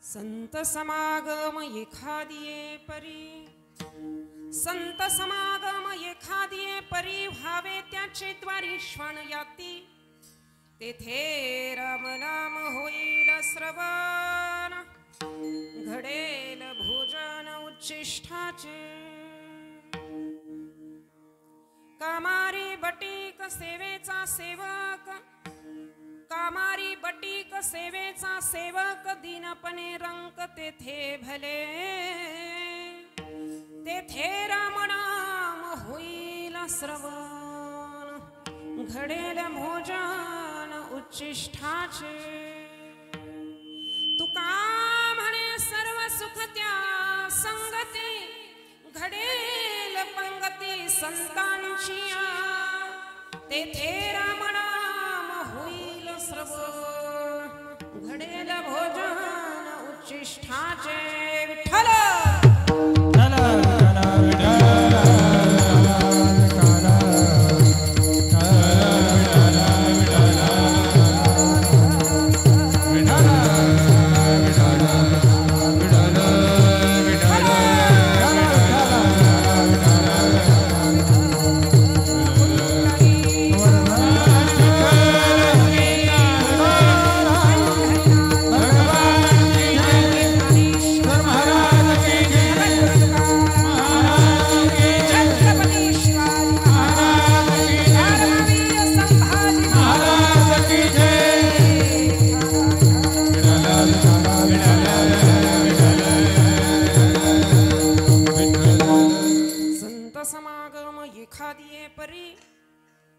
संत समागम एखादिये परी, संत समागम एखादिये परी, व्हावे त्याचे द्वारी श्वान याती, तेथे राम नाम होईल श्रवण, घडेल भोजन उच्चिष्ठाचे। कामारी बटीक सेवेचा सेवक, कामारी बटीक सेवेचा सेवक, दीनपणे रंक तेथे भले, तेथे राम नाम होईल श्रवण, घडेल भोजन उच्चिष्ठाचे। तुका म्हणे सर्व सुख त्या संगती, घडेल पंगती संतांची, तेथे राम नाम होईल श्रवण, घडेल भोजन उच्चिष्ठाचे। विठ्ठल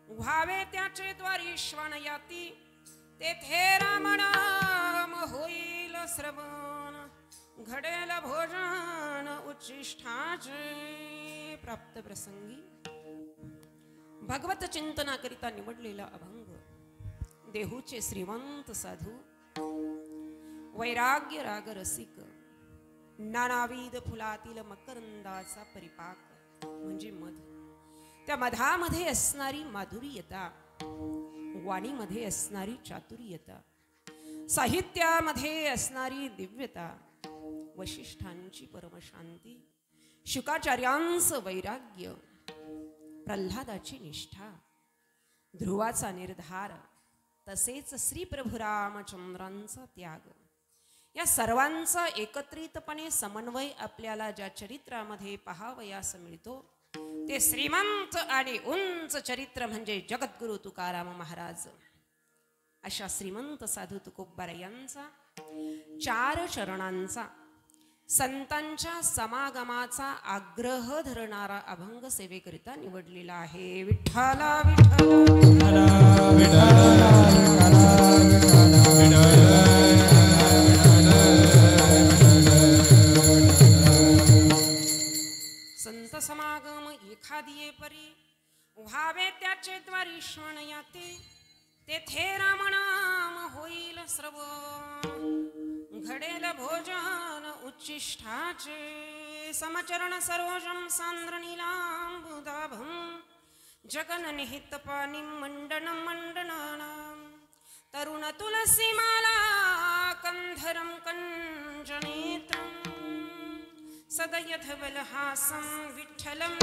व्हावे त्याचे द्वारी श्वान याती, तेथे राम नाम होईल श्रवण, घडेल भोजन उच्चिष्ठाचे। प्राप्त प्रसंगी भगवत चिंतनाकरिता निवडलेला अभंग, देहूचे श्रीमंत साधू, वैराग्य राग रसिक, नानाविध फुलातील मकरंदाचा परिपाक म्हणजे मध, त्या मधामध्ये असणारी माधुर्यता, वाणीमध्ये असणारी चातुर्यता, साहित्यामध्ये असणारी दिव्यता, वशिष्ठांची परमशांती, शुकाचार्यांचं वैराग्य, प्रल्हादाची निष्ठा, ध्रुवाचा निर्धार, तसेच श्री प्रभू रामचंद्रांचा त्याग, या सर्वांचा एकत्रितपणे समन्वय आपल्याला ज्या चरित्रामध्ये पाहावयास मिळतो, ते श्रीमंत आणि उंच चरित्र म्हणजे जगद्गुरु तुकाराम महाराज। अशा श्रीमंत साधू तुकोबार यांचा 4 चरणांचा, संतांच्या समागमाचा आग्रह धरणारा अभंग सेवेकरिता निवडलेला आहे। विठ्ठला विठ्ठला संत समागम एखादिये परी, व्हावे त्याचे द्वारी श्वान याते, तेथे राम नाम होईल श्रवण, घडेल भोजन उच्चिष्ठाचे। समचरण सरोजम सांद्र नीलांबुदाभं, जगन निहित पाणी मंडन मंडनानां, तरुण तुलसी माला कंधरं कंजनेत्रं, सदयथबलहासं विठ्ठलं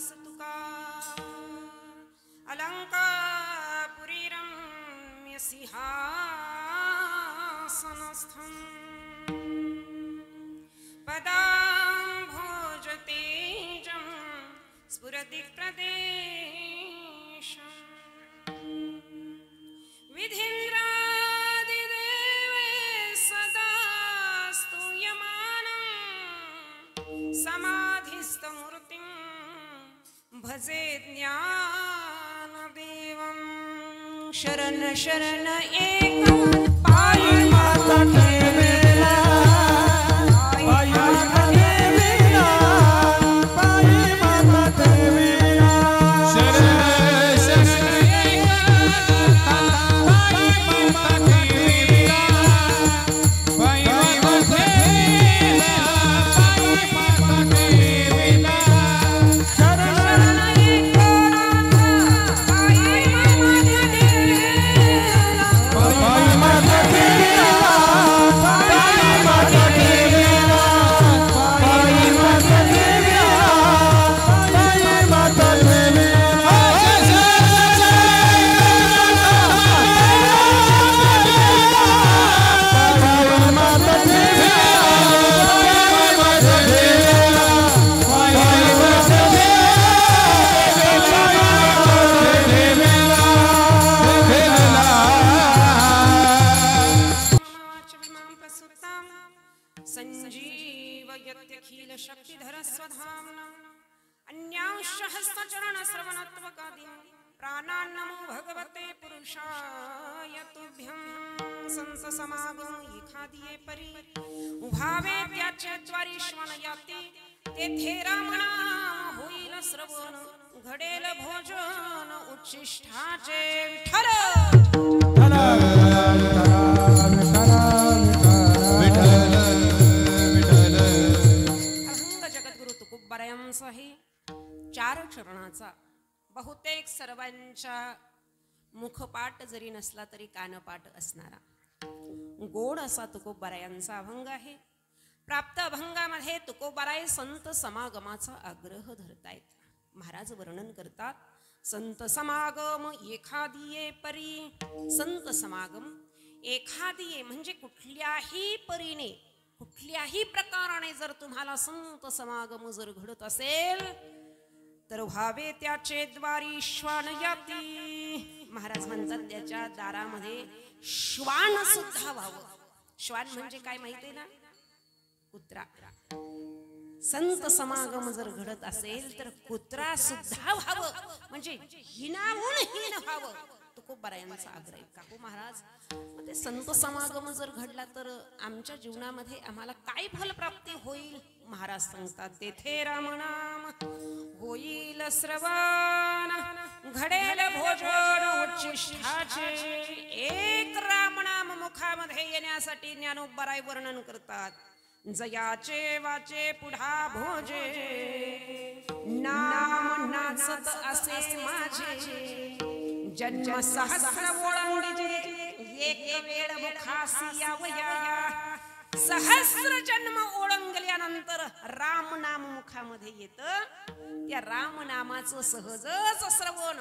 दास तुका अलंकापुरी रम्य सिंहासनस्थं पदाम्भोजतेजं स्फुरति प्रदेशम् विधीन्द्रादिदेवे सदा स्तूयमानं समाधिस्थमूर्तिं भजे ज्ञानदेवं शरण शरण एक पायी माता ठेवेला पायी माता ठेवेला पायी माता ठेवेला शरण शरण एक पायी माता ठेवेला पायी माता ठेवेला पायी माता ठेवेला शरण शरण एक पायी माता ठेवेला पायी माता ठेवेला पायी माता ठेवेला पायी माता ठेवेला पायी माता ठेवेला संजीवयत्यखिल शक्तिधर स्वधाम्ना अन्यांश हस्तचरण श्रवणत्वकादीं प्राणान् नमो भगवते पुरुषाय तुभ्यं संत समागम एखादिये परी उभावे त्याचे द्वारी श्वान याती तेथे रामनाम होईल श्रवण घडेल भोजन उच्छिष्टाचे विठ्ठल हे चार चरणाचा बहुतेक सर्वांच्या मुखपाठ जरी नसला तरी कानपाठ असणारा गोड असा तुकोबारायांचा अभंग आहे. प्राप्त अभंगामध्ये तुकोबाराय संत समागमाचा आग्रह धरतायत. महाराज वर्णन करतात संत समागम एखादिये परी. संत समागम एखादिये म्हणजे कुठल्याही परीने कुठल्याही प्रकाराने जर तुम्हाला संत समागम जर घडत असेल तर व्हावे त्याचे द्वारी श्वान याती. महाराज म्हणतात त्याच्या दारामध्ये श्वान सुद्धा व्हावं. श्वान म्हणजे काय माहितीये ना, कुत्रा. संत समागम जर घडत असेल तर कुत्रा सुद्धा व्हावं म्हणजे हिनाहून हीन व्हावं. तुकोबारायांचा आग्रह. काकू महाराज ते संत समागम जर घडला तर आमच्या जीवनामध्ये आम्हाला काय फलप्राप्ती होईल. महाराज सांगतात तेथे रामनाम होईल श्रवण घडेल भोजन उच्छिष्टाचे. एक रामनाम मुखामध्ये येण्यासाठी ज्ञानोबाराय वर्णन करतात. जयाचे वाचे पुढा भोजे नाम नाचत असे माझे जन्म सहस्र ओळंगीजे एक वेळ मुखासी यावया. सहस्र जन्म ओळंगल्यानंतर राम नाम मुखामध्ये येतं. त्या राम नामाचं सहजच श्रवण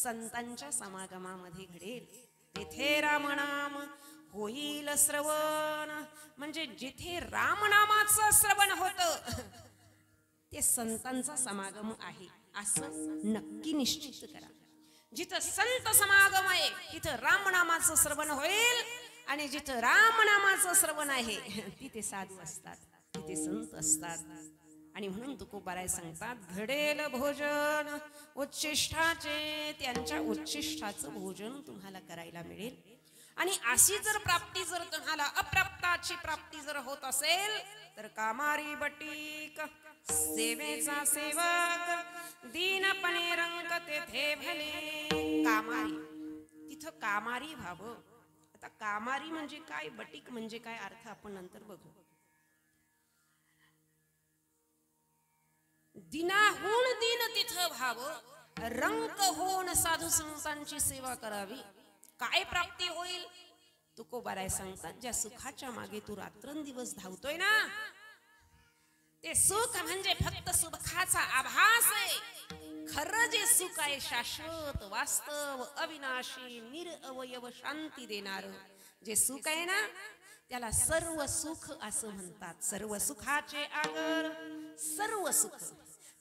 संतांच्या समागमामध्ये घडेल. तेथे रामनाम होईल श्रवण म्हणजे जिथे रामनामाचं श्रवण होतं ते संतांचा समागम आहे असं नक्की निश्चित करा. जिथं संत समागम आहे तिथं रामनामाचं श्रवण होईल आणि जिथं रामनामाचं श्रवण आहे तिथे साधू असतात, तिथे संत असतात. आणि म्हणून तुकोबाराय सांगतात घडेल भोजन उच्छिष्टाचे. त्यांच्या उच्छिष्टाचं भोजन तुम्हाला करायला मिळेल. आणि अशी जर प्राप्ती जर तुम्हाला अप्राप्ताची प्राप्ती जर होत असेल तर कामारी बटीक सेवेचा सेवक दीनपणे रंग तेथे भले. कामारी तिथं कामारी व्हावं. आता कामारी म्हणजे काय, बटीक म्हणजे काय, अर्थ आपण नंतर बघू. दिनाहून दिन तिथं व्हावं, रंक होऊन साधू संतांची सेवा करावी. काय प्राप्ती होईल तुकोबाराय सांगतात ज्या सुखाच्या मागे तू रात्रंदिवस धावतोय ना ते सुख म्हणजे फक्त सुखाचा आभास आहे. खरं जे सुख आहे शाश्वत वास्तव अविनाशी निरअवयव शांती देणार जे सुख आहे ना त्याला सर्व सुख असं म्हणतात. सर्व सुखाचे आगर सर्व सुख.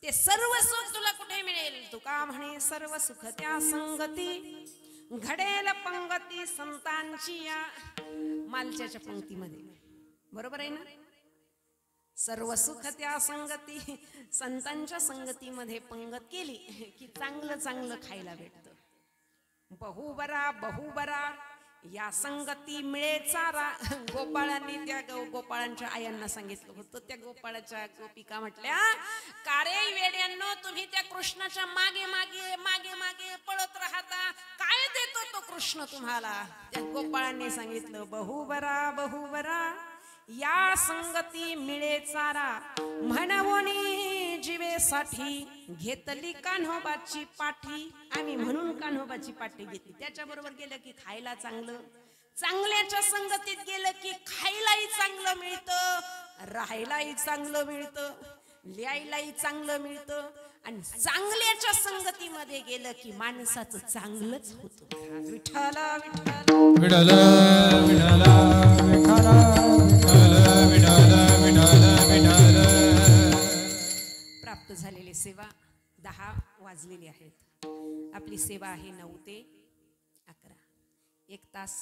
ते सर्व सुख तुला कुठे मिळेल? तुका म्हणे सर्व सुख त्या संगती घडेल पंगती संतांची या मालच्याच्या पंक्तीमध्ये. बरोबर आहे ना? सर्व सुख त्या संगती संतांच्या संगतीमध्ये पंगत केली की चांगलं चांगलं खायला भेटतं. बहुबरा बहुबरा या संगती मिळे चारा. गोपाळांनी त्या गोपाळांच्या आयांना सांगितलं होतं. त्या गोपाळाच्या गोपिका म्हटल्या कारे वेड्यांनो तुम्ही त्या कृष्णाच्या मागे मागे मागे मागे पळत राहता. काय देतो तो कृष्ण तुम्हाला? त्या गोपाळांनी सांगितलं बहुबरा बहुबरा या संगती मिळे चारा म्हणवणी जीवेसाठी घेतली कान्होबाची पाठी. आम्ही म्हणून कान्होबाची पाठी घेतली. त्याच्या बरोबर गेलं की खायला चांगलं. चांगल्याच्या संगतीत गेलं की खायलाही चांगलं मिळतं, राहायलाही चांगलं मिळतं, लिहायलाही चांगलं मिळतं. आणि चांगल्याच्या संगतीमध्ये गेलं की माणसाचं चांगलंच होतं. विठ्ठला विठ्ठला प्राप्त झालेली सेवा 10 वाजलेली आहेत. आपली सेवा आहे 9 ते 11. 1 तास.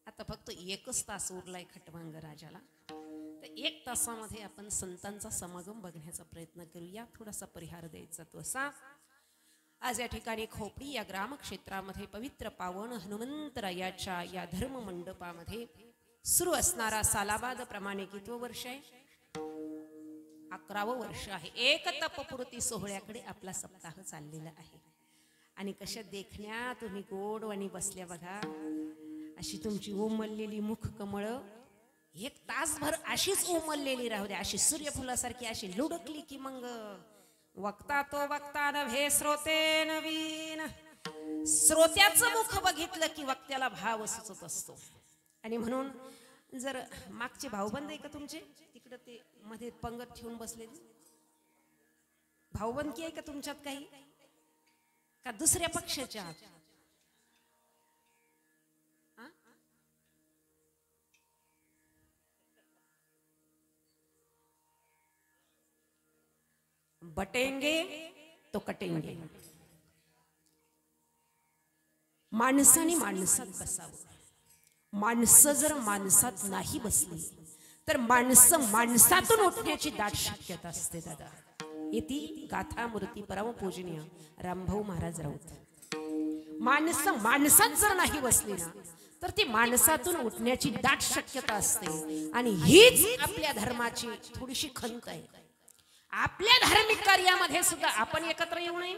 आता फक्त 1च तास उरलाय खटवांग राजाला. तर 1 तासामध्ये आपण संतांचा समागम बघण्याचा प्रयत्न करूया. थोडासा परिहार द्यायचा तो असा. आज या ठिकाणी खोपडी या ग्रामक्षेत्रामध्ये पवित्र पावन हनुमंतरायाच्या या धर्म मंडपामध्ये सुरू असणारा सालाबाद प्रमाणिकित्व वर्ष आहे. 11वं वर्ष आहे. एक तपपूर्ती सोहळ्याकडे आपला सप्ताह चाललेला आहे. आणि कशा देखण्या तुम्ही गोडवाणी बसल्या बघा. अशी तुमची उमललेली मुख कमळ 1 तासभर अशीच उमललेली राहू द्या. अशी सूर्यफुलासारखी अशी लुडकली की मग वक्ता तो वक्ता नव्हे श्रोते नवीन. श्रोत्याचं मुख बघितलं की वक्त्याला भाव सुचत असतो. आणि म्हणून जर मागचे भाऊबंद आहे का तुमचे तिकडे ते मध्ये पंगत ठेवून बसले भाऊबंदकी आहे का तुमच्यात काही का दुसऱ्या पक्षाच्या? बटेंगे तो कटेंगे. माणसाने माणसात बसावं. माणसं जर माणसात नाही बसली तर माणसं माणसातून उठण्याची दाट शक्यता असते. दादा इति गाथा मूर्ती परमपूजनीय रामभाऊ महाराज राऊत. माणसं माणसात जर नाही बसली ना तर ती माणसातून उठण्याची दाट शक्यता असते. आणि हीच आपल्या धर्माची थोडीशी खंत आहे. आपल्या धार्मिक कार्यामध्ये सुद्धा आपण एकत्र येऊ नये.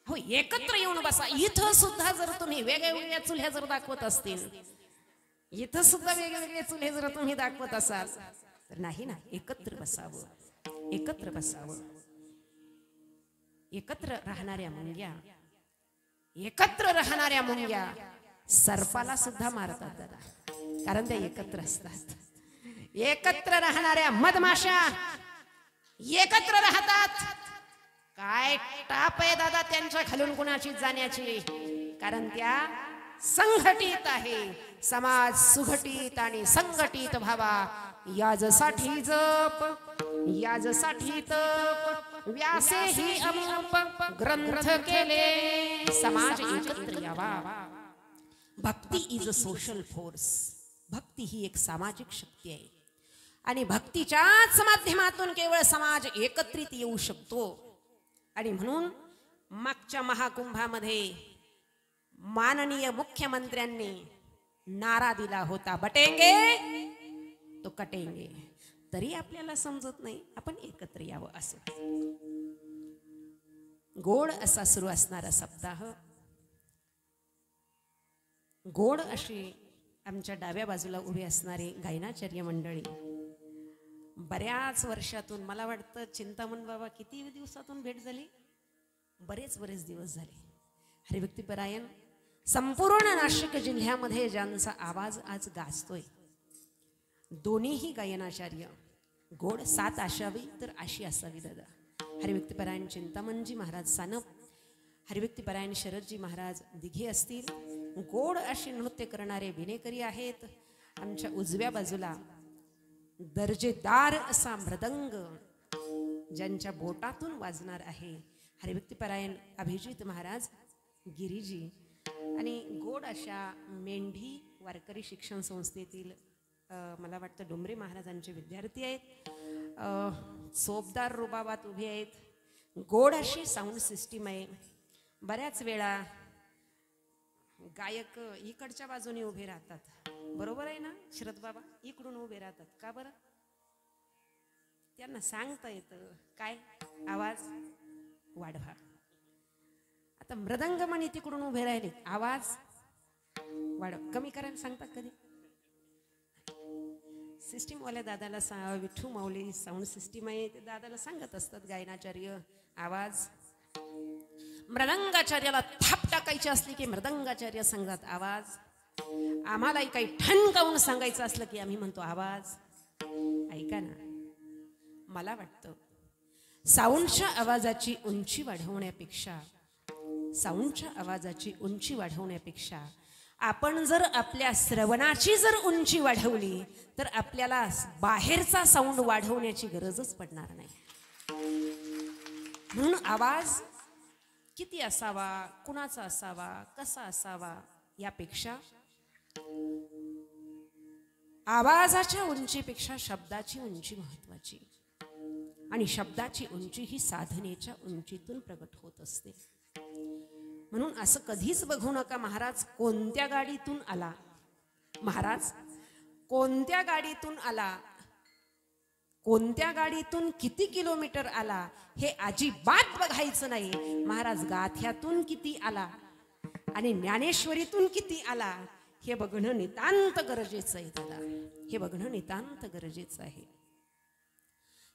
हो एकत्र येऊन बसा. इथं सुद्धा जर तुम्ही वेगवेगळ्या चुल्ह्या जर दाखवत असतील, इथं सुद्धा वेगवेगळे चुल्हे जर तुम्ही दाखवत असाल तर नाही ना. एकत्र बसावं. एकत्र बसावं. एकत्र राहणाऱ्या मुंग्या एकत्र राहणाऱ्या मुंग्या सर्पाला सुद्धा मारतात दादा. कारण त्या एकत्र असतात. एकत्र राहणाऱ्या मधमाशा एकत्र राहतात. काय टाप आहे दादा त्यांच्या खालून कुणाची जाण्याची. कारण त्या संघटित आहे. समाज सुघटित आणि संघटित व्हावा याजसाठी जप याजसाठी तप व्यासे ही अमूप ग्रंथ केले समाज एकत्र यावा. भक्ती इज अ सोशल फोर्स. भक्ती ही एक सामाजिक शक्ती आहे. आणि भक्तीच्याच माध्यमातून केवळ समाज एकत्रित येऊ शकतो. आणि म्हणून मागच्या महाकुंभामध्ये माननीय मुख्यमंत्र्यांनी नारा दिला होता बटेंगे तो कटेंगे. तरी आपल्याला समजत नाही आपण एकत्र यावं असं. गोड असा सुरू असणारा सप्ताह. गोड अशी आमच्या डाव्या बाजूला उभे असणारे गायनाचार्य मंडळी. बऱ्याच वर्षातून मला वाटतं चिंतामण बाबा किती दिवसातून भेट झाली. बरेच दिवस झाले. हरिभक्तीपरायण संपूर्ण नाशिक जिल्ह्यामध्ये ज्यांचा आवाज आज गाजतोय दोन्हीही गायनाचार्य गोड सात असावी तर अशी असावी दादा. हरिभक्तीपरायण चिंतामणजी महाराज सानप, हरिभक्तीपरायण शरदजी महाराज दिघे असतील. गोड अशी नृत्य करणारे विनेकरी आहेत. आमच्या उजव्या बाजूला दर्जेदार असा मृदंग ज्यांच्या बोटातून वाजणार आहे हरिभक्तीपरायण अभिजित महाराज गिरीजी. आणि गोड अशा मेंढी वारकरी शिक्षण संस्थेतील मला वाटतं डोंबरे महाराजांचे विद्यार्थी आहेत. सोबदार रुबाबात उभे आहेत. गोड अशी साऊंड सिस्टीम आहे. बऱ्याच वेळा गायक इकडच्या बाजूने उभे राहतात. बरोबर आहे ना शरद बाबा? इकडून उभे राहतात का बरं? त्यांना सांगता येतं काय आवाज वाढवा. आता मृदंगमणी तिकडून उभे राहिले, आवाज वाढव कमी करायला सांगतात कधी? सिस्टीम वाल्या दादाला विठू माऊली साऊंड सिस्टीम आहे ते दादाला सांगत असतात गायनाचार्य आवाज. मृदंगाचार्याला थाप टाकायची असली की मृदंगाचार्य सांगतात आवाज. आम्हालाही काही ठणकावून सांगायचं असलं की आम्ही म्हणतो आवाज. ऐका ना, मला वाटतं साऊंडच्या आवाजाची उंची वाढवण्यापेक्षा आपण जर आपल्या श्रवणाची जर उंची वाढवली तर आपल्याला बाहेरचा साऊंड वाढवण्याची गरजच पडणार नाही. म्हणून आवाज किती असावा, कुणाचा असावा, कसा असावा यापेक्षा आवाजाच्या उंचीपेक्षा शब्दाची उंची महत्वाची. आणि शब्दाची उंची ही साधनेच्या उंचीतून प्रगट होत असते. म्हणून असं कधीच बघू नका महाराज कोणत्या गाडीतून आला, महाराज कोणत्या गाडीतून आला, कोणत्या गाडीतून किती किलोमीटर आला हे अजिबात बघायचं नाही. महाराज गाथ्यातून किती आला आणि ज्ञानेश्वरीतून किती आला हे बघणं नितांत गरजेचं आहे दादा. हे बघणं नितांत गरजेचं आहे.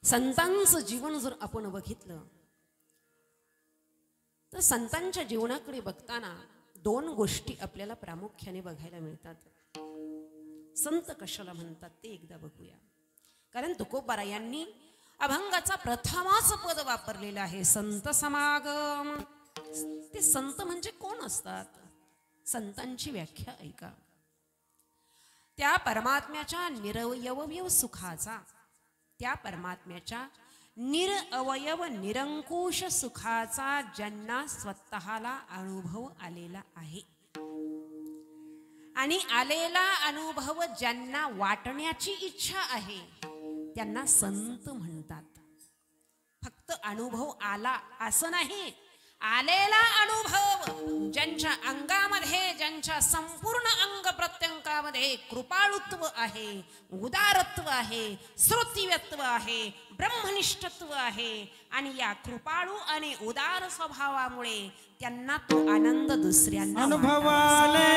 संतांचं जीवन जर आपण बघितलं तर संतांच्या जीवनाकडे बघताना दोन गोष्टी आपल्याला प्रामुख्याने बघायला मिळतात. संत कशाला म्हणतात ते एकदा बघूया. कारण तुकोबारा यांनी अभंगाचा प्रथमच पद वापरलेला आहे, संत समागम. ते संत म्हणजे कोण असतात? संतांची व्याख्या ऐका. त्या परमात्म्याच्या निरवयव सुखाचा, त्या परमात्म्याच्या निरअवयव निरंकुश सुखाचा ज्यांना स्वतःला अनुभव आलेला आहे आणि आलेला अनुभव ज्यांना वाटण्याची इच्छा आहे त्यांना संत म्हणतात. फक्त अनुभव आला असं नाही, आलेला अनुभव ज्यांच्या अंगामध्ये, ज्यांच्या संपूर्ण अंग प्रत्यंगामध्ये कृपाळुत्व आहे, उदारत्व आहे, श्रोतिव्यत्व आहे, ब्रह्मनिष्ठत्व आहे आणि या कृपाळू आणि उदार स्वभावामुळे त्यांना तो आनंद दुसऱ्यांना अनुभवाले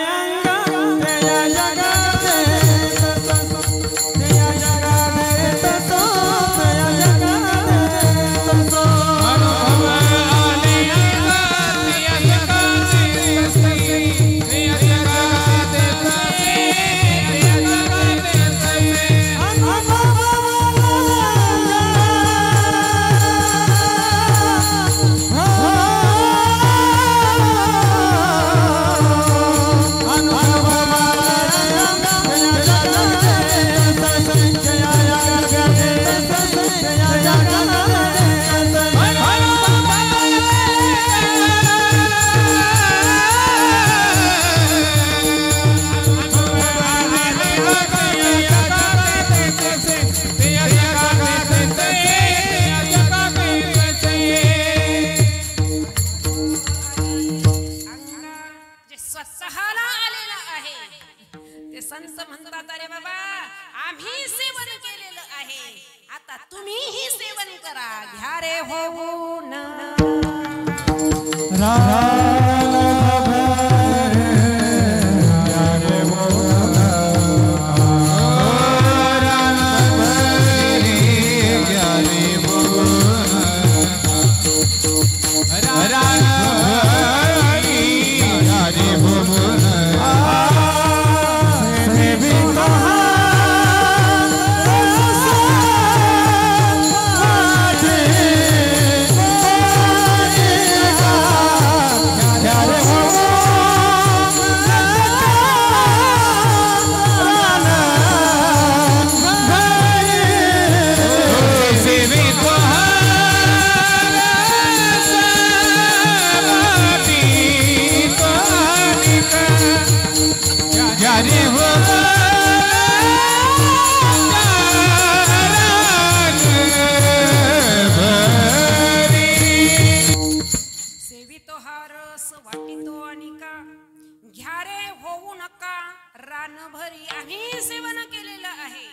कानभरी आम्ही सेवन केलेलं आहे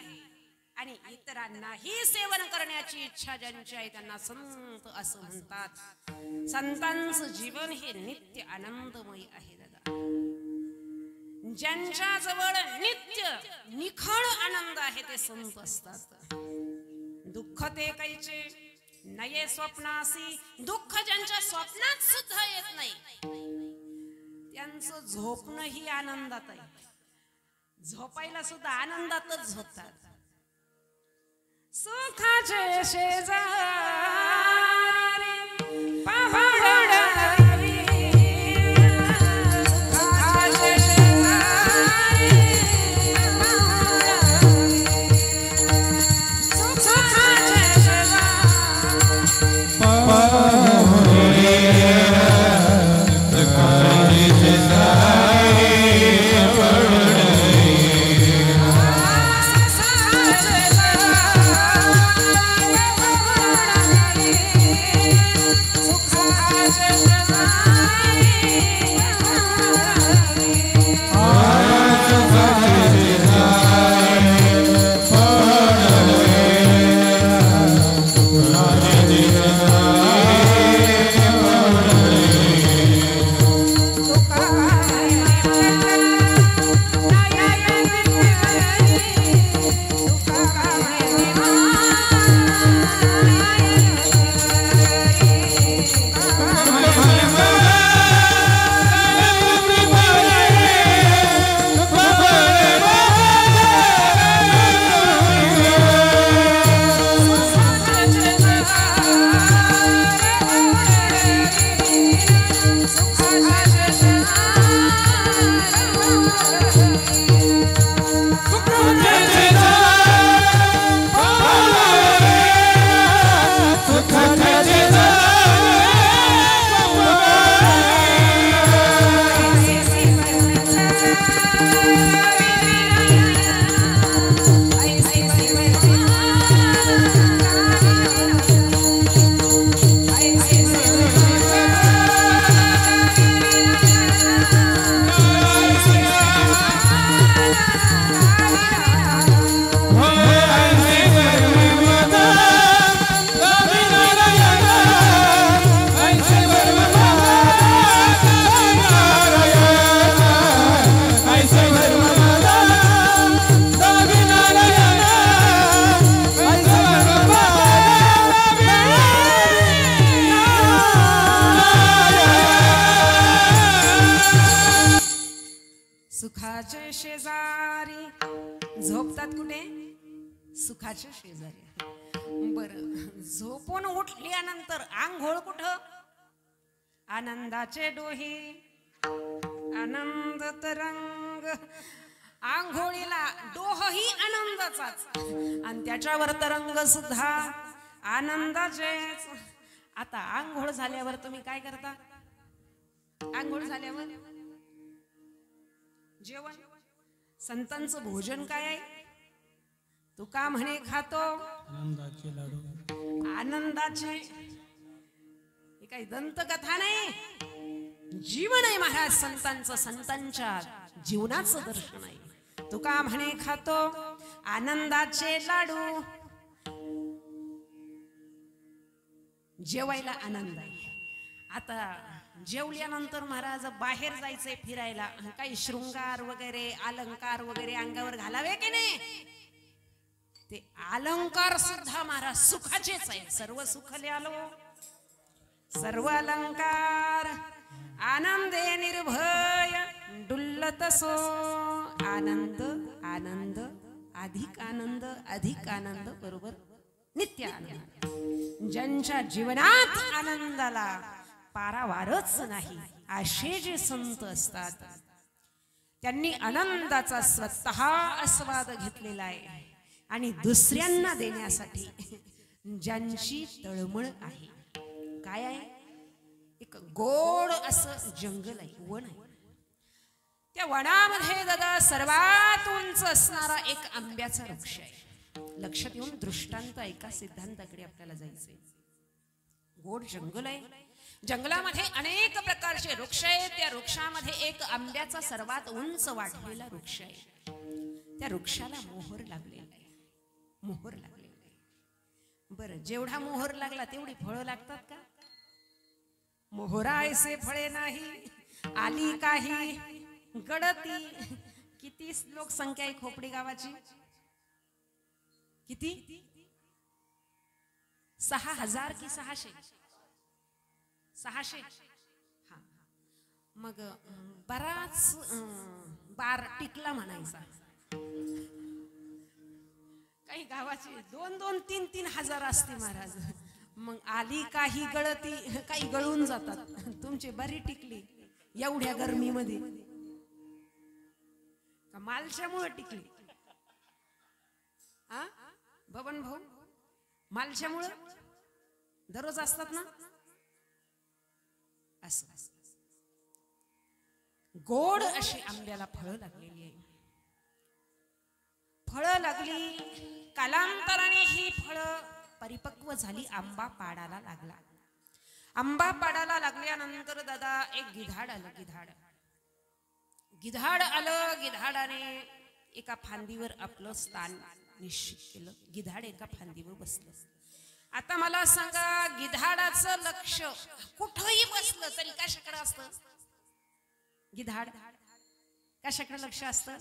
आणि इतरांनाही सेवन करण्याची इच्छा ज्यांची आहे त्यांना संत असं म्हणतात. संतांचं जीवन हे नित्य आनंदमय आहे दादा. ज्यांच्या जवळ नित्य निखळ आनंद आहे ते संत असतात. दुःख ते कैचे नये स्वप्नासी, दुःख ज्यांच्या स्वप्नात सुद्धा येत नाही त्यांचं झोपणं ही आनंदात आहे. झोपायला सुद्धा आनंदातच झोपतात. सुखाचे शेजारी पहाड सुखाचे शेजारी झोपतात कुठे? सुखाच्या शेजारी. बरं, झोपून उठल्यानंतर आंघोळ कुठं? आनंदाचे डोहे, आनंद तरंग. आंघोळीला डोह ही आनंदाचाच आणि त्याच्यावर तरंग सुद्धा आनंदाचेच. आता आंघोळ झाल्यावर तुम्ही काय करता? आंघोळ झाल्यावर जेवण. संतांचं भोजन काय आहे? तुका म्हणे खातो आनंदाचे लाडू. आनंदाचे. हे काही दंतकथा नाही, जीवन आहे महाराज संतांचं. संतांच्या जीवनाचं दर्शन आहे. तुका म्हणे खातो आनंदाचे लाडू. जेवायला आनंद आहे. आता जेवल्यानंतर महाराज बाहेर जायचंय फिरायला, काही शृंगार वगैरे अलंकार वगैरे अंगावर घालावे की नाही? ते अलंकार सुद्धा महाराज सुखाचेच आहे. सर्व सुखले आलो, सर्व अलंकार आनंदे निर्भय डुल्लतसो. आनंद आनंद अधिक आनंद अधिक आनंद बरोबर नित्य आनंद. ज्यांच्या जीवनात आनंदाला पारावारच नाही असे जे संत असतात त्यांनी आनंदाचा स्वतः आस्वाद घेतलेला आहे आणि दुसऱ्यांना देण्यासाठी ज्यांची तळमळ आहे. काय आहे? एक गोड असं जंगल आहे, वन आहे. त्या वनामध्ये दादा सर्वात उंच असणारा एक आंब्याचा वृक्ष आहे. लक्षात येऊन दृष्टांत ऐका, सिद्धांताकडे आपल्याला जायचंय. गोड जंगल आहे. जंगलामध्ये अनेक प्रकारचे वृक्ष आहेत. त्या वृक्षामध्ये एक आंब्याचा सर्वात उंच वाढलेला वृक्ष आहे. त्या वृक्षाला मोहर लागलेला आहे, मोहर लागलेला आहे. बरं, जेवढा मोहर लागला तेवढी फळं लागतात का? मोहरा ऐसे फळे नाही, आली काही गडती. किती लोकसंख्या आहे खोपडी गावाची? किती? 6000 की 600? 600. हा, मग बराच बार टिकला म्हणायचा. काही गावाची 2-2, 3-3 हजार असते महाराज. मग आली काही गळती, काही गळून जातात. तुमची बरी टिकली एवढ्या गरमीमध्ये का मालशामुळे टिकली? हा बबन भाऊ, मालशामुळे दररोज असतात ना. असं गोड अशी आंब्याला फळं लागलेली आहे. फळं लागली, कालांतराने ही फळं परिपक्व झाली, आंबा पाडाला लागला. आंबा पाडाला लागल्यानंतर दादा एक गिधाड आलं. गिधाड आलं. गिधाडाने एका फांदीवर आपलं स्थान निश्चित केलं. गिधाड एका फांदीवर बसलं. आता मला सांगा, गिधाडाचं लक्ष कुठंही बसलं तरी कशाकडे असतं? गिधाड कशाकडे लक्ष असतं?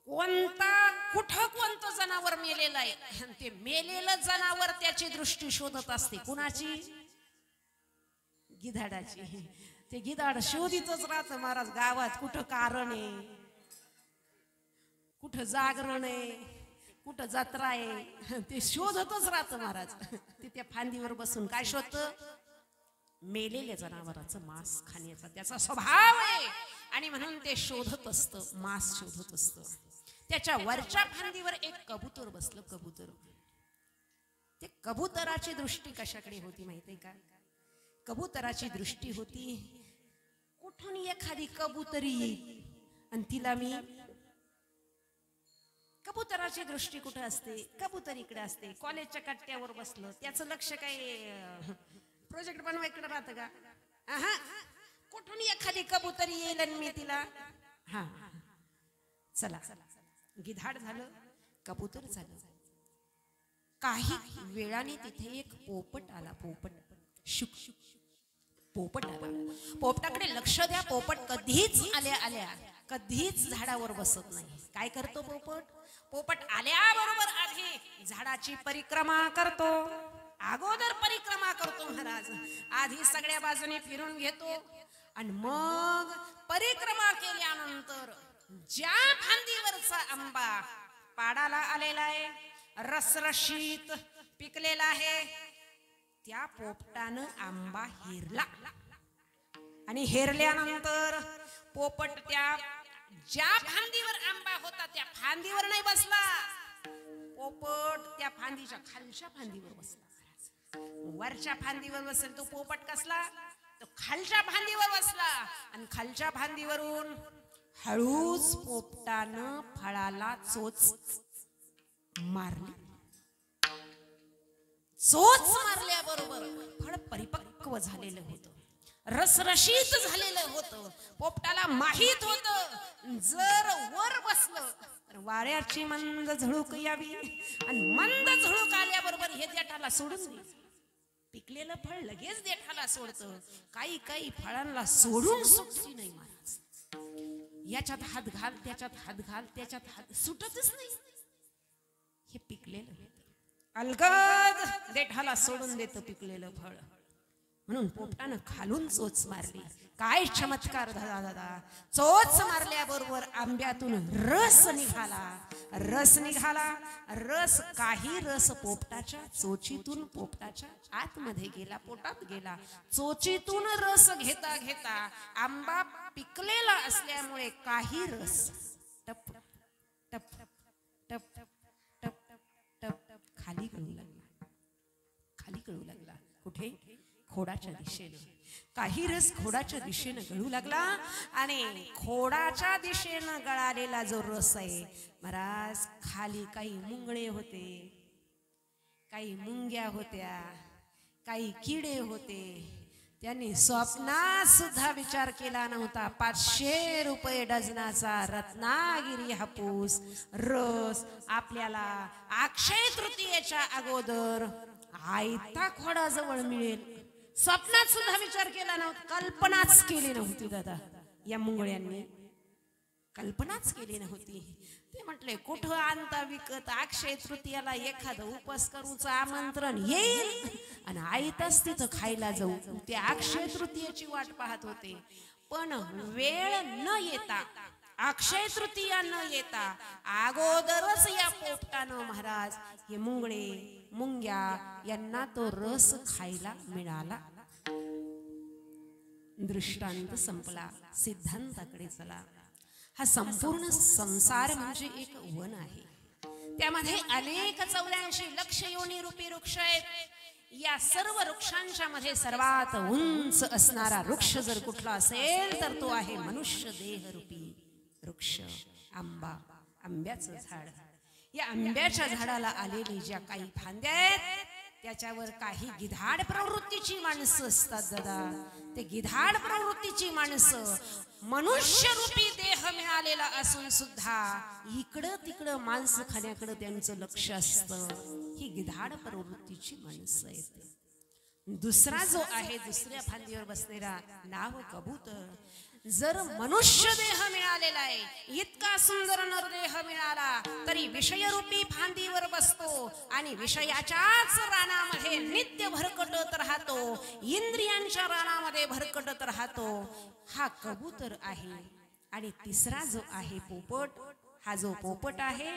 कोणतं जनावर मेलेलं आहे, ते मेलेलं जनावर त्याची दृष्टी शोधत असते. कुणाची? गिधाडाची. ते गिधाड शोधितच राहत महाराज. गावात कुठं कारण आहे, कुठं जागरण आहे, कुठं जत्रा आहे, ते शोधतच राहत महाराज. ते त्या फांदीवर बसून काय शोधत? मेलेल्या जनावराचं मांस खाण्याचा त्याचा स्वभाव आहे आणि म्हणून ते शोधत असतं, मांस शोधत असतं. त्याच्या वरच्या फांदीवर एक कबूतर बसलं. कबूतर. ते कबुतराची दृष्टी कशाकडे होती माहितीये का? कबुतराची दृष्टी होती, कुठून एखादी कबुतरी येईल आणि तिला मी. कबुतराची दृष्टी कुठे असते? कबूतर इकडे असते. कॉलेजच्या कट्ट्यावर बसलं, त्याचं लक्ष काय प्रोजेक्ट बनवायकडे राहतं का? हा, कुठून एखादी कबुतरी येईल आणि मी तिला. हा, चला. गिधाड झालं, कबूतर झालं. काही वेळाने तिथे एक पोपट आला. पोपट शुक शुक. पोपट आला. पोपटाकडे लक्ष द्या. पोपट कधीच आल्या कधीच झाडावर बसत नाही. काय करतो पोपट? पोपट आल्याबरोबर आधी झाडाची परिक्रमा करतो. अगोदर परिक्रमा करतो महाराज. आधी सगळ्या बाजूने फिरून घेतो आणि मग परिक्रमा केल्यानंतर ज्या फांदीवरचा आंबा पाडाला आलेला आहे, रसरशीत पिकलेला आहे, त्या पोपटानं आंबा हेरला. आणि हेरल्यानंतर पोपट त्या ज्या फांदीवर आंबा होता त्या फांदीवर नाही बसला. पोपट त्या फांदीच्या खालच्या फांदीवर बसला. वरच्या फांदीवर बसेल तो पोपट कसला? तो खालच्या फांदीवर बसला आणि खालच्या फांदीवरून हळूच पोपटानं फळाला चोच मारली. चोच मारल्याबरोबर फळ परिपक्व झालेलं होतं, रसरशीत झालेलं होतं. पोपटाला माहित होतं जर वर बसलं तर वाऱ्याची मंद झुळूक यावी आणि मंद झुळूक आल्याबरोबर हे देठाला सोडून द्यायचं. पिकलेलं फळ लगेच देठाला सोडतं. काही फळांना सोडून सुटती नाही महाराज. याच्यात हात घाल, त्याच्यात हात घाल, त्याच्यात हात, सुटतच नाही. हे पिकलेलं अलगद देठाला सोडून देतं पिकलेलं फळ. म्हणून पोपटानं खालून चोच मारली. काय चमत्कार झाला दादा! चोच मारल्याबरोबर आंब्यातून रस निघाला. रस काही रस पोपटाच्या चोचीतून पोपटाच्या आतमध्ये गेला, पोटात गेला. चोचीतून रस घेता घेता आंबा पिकलेला असल्यामुळे काही रस टप टप टप टप टप खाली गळू लागला. कुठे? खोडाच्या दिशेने. काही रस खोडाच्या दिशेने गळू लागला आणि खोडाच्या दिशेने गळालेला जो रस आहे महाराज, खाली काही मुंगळे होते, काही मुंग्या होत्या, काही किडे होते. त्यांनी स्वप्नात सुद्धा विचार केला नव्हता 500 रुपये डझनाचा रत्नागिरी हापूस रस आपल्याला अक्षय तृतीयेच्या अगोदर आयता खोडाजवळ मिळेल. स्वप्नात सुद्धा विचार केला नव्हता, कल्पनाच केली नव्हती. दादा या मुंगळ्यांनी कल्पनाच केली नव्हती. ते म्हटले कुठं आणता विकत, अक्षय तृतीयाला एखादं उपास करूचं आमंत्रण येईल आणि आईतच तिथं खायला जाऊ. ते अक्षय तृतीयाची वाट पाहत होते. पण वेळ न येता, अक्षय तृतीया न येता अगोदरच या पोपटानं महाराज हे मुंगळे मुंग्या यांना तो रस खायला मिळाला. दृष्टांत संपला, सिद्धांताकडे चला. हा संपूर्ण संसार म्हणजे एक वन आहे. त्यामध्ये अनेक 84 लक्ष योनी रूपी वृक्ष आहेत. या सर्व वृक्षांच्या मध्ये सर्वात उंच असणारा वृक्ष जर कुठला असेल तर तो आहे मनुष्य देह रूपी वृक्ष, आंबा, आंब्याचं झाड. या आंब्याच्या झाडाला आलेली ज्या काही फांद्या आहेत त्याच्यावर काही गिधाड प्रवृत्तीची माणसं असतात. दादा ते गिधाड प्रवृत्तीची माणसं मनुष्य रूपी देह मिळालेला असून सुद्धा इकडं तिकडं मांस खाण्याकडे त्यांचं लक्ष असतं. ही गिधाड प्रवृत्तीची माणसं आहेत. दुसरा जो आहे दुसऱ्या फांदीवर बसलेला नाव कबूतर. जर मनुष्य देह मिळालेला आहे, इतका सुंदर नरदेह मिळाला तरी विषयरूपी फांदीवर बसतो आणि विषयाच्याच रानामध्ये नित्य भरकटत राहतो, इंद्रियांच्या रानामध्ये भरकटत राहतो. हा कबूतर आहे. आणि तिसरा जो आहे पोपट. हा जो पोपट आहे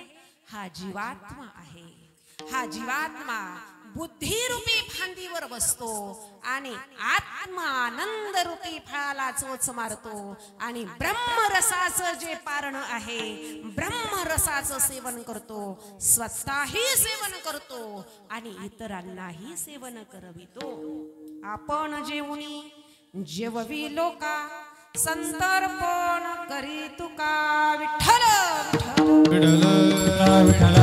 हा जीवात्मा आहे. हा जीवात्मा बुद्धिरूपी फांदीवर बसतो आणि आत्मानंद रूपी फळाला चोच मारतो आणि ब्रह्मरसाचं जे पारण आहे ब्रह्मरसाचं सेवन करतो, स्वतःही सेवन करतो आणि इतरांनाही सेवन करवितो. आपण जेवणी जेववी लोका संतर्पण करी तुका. विठ्ठल विठ्ठल विठ्ठल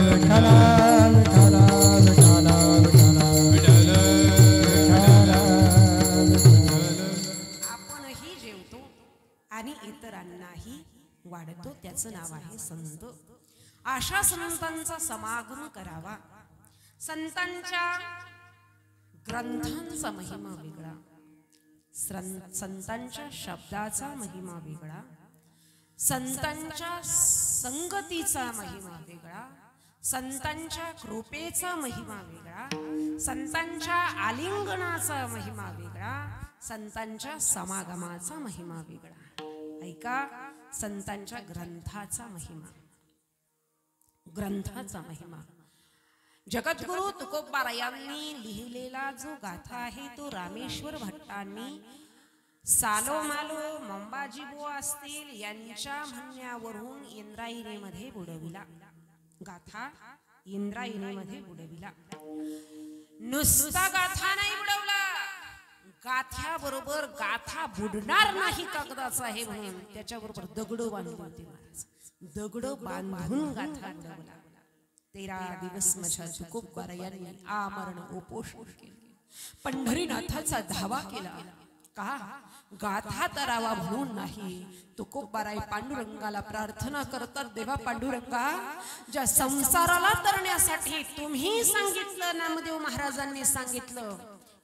विठ्ठल आपणही जेवतो आणि इतरांनाही वाढतो. त्याचं नाव आहे संत. अशा संतांचा समागम करावा. संतांच्या ग्रंथांचा महिमा वेगळा, संतांच्या शब्दाचा महिमा वेगळा, संतांच्या संगतीचा महिमा वेगळा, संतांच्या कृपेचा महिमा वेगळा, संतांच्या आलिंगनाचा महिमा वेगळा, संतांच्या समागमाचा महिमा वेगळा. ऐका, संतांच्या ग्रंथाचा महिमा. ग्रंथाचा महिमा जगद्गुरु तुकोबारायांनी लिहिलेला जो गाथा आहे तो रामेश्वर भट्टांनी सालो मालो मंबाजी बुवा असतील यांच्या म्हणण्यावरून इंद्रायणीमध्ये बुडविला. गाथा इंद्रायणीमध्ये बुडविला. नुसता गाथा नाही बुडवला, गाथ्याबरोबर गाथा बुडणार नाही कागदाचा आहे म्हणून त्याच्याबरोबर दगड बांधले होते महाराज. दगड बांधून गाथा बुडवला. 13 दिवस माझ्या तुकोबारायांनी आमरण उपोषण केले. पंढरीनाथाचा धावा केला. का? गाथा तरावा म्हणून नाही. तुकोबाराय पांडुरंगाला प्रार्थना करतात, देवा पांडुरंगा, ज्या संसाराला तरण्यासाठी तुम्ही सांगितलं, नामदेव महाराजांनी सांगितलं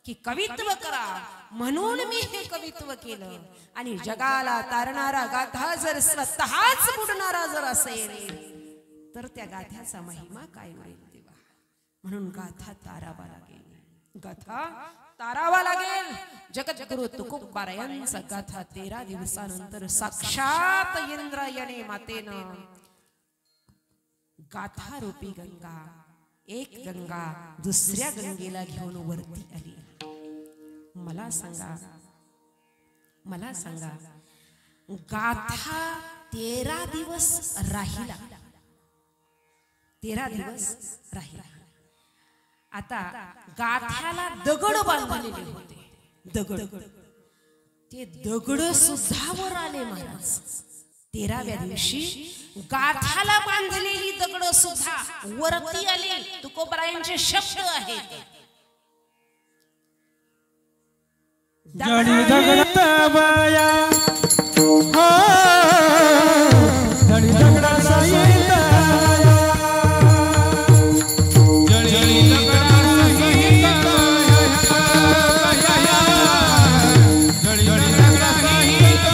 की कवित्व करा, म्हणून मी हे कवित्व केलं. आणि जगाला तारणारा गाथा जर स्वतःच बुडणारा जर असेल तर त्या गाथ्याचा महिमा काय होईल देवा. म्हणून गाथा तारावा लागेल, गाथा तारावा लागेल. जगद्गुरु तुकोबारायांचा गाथा 13 दिवसानंतर साक्षात इंद्रायणी मातेनं गाथा रूपी गंगा, एक गंगा दुसऱ्या गंगेला घेऊन वरती आली. मला सांगा, मला सांगा, गाथा 13 दिवस राहिला. 13 दिवस राहिला. आता गाथ्याला दगड बांधलेले होते. दगड, ते दगड सुद्धा वर आले महाराज. 13व्या दिवशी गाथ्याला बांधलेली दगड सुद्धा वरती आली. तुकोबारायांचे शब्द आहेत. जळी दगडात बाया हो जळी दगडात साहित्य जळी दगडात साहित्य जळी दगडात साहित्य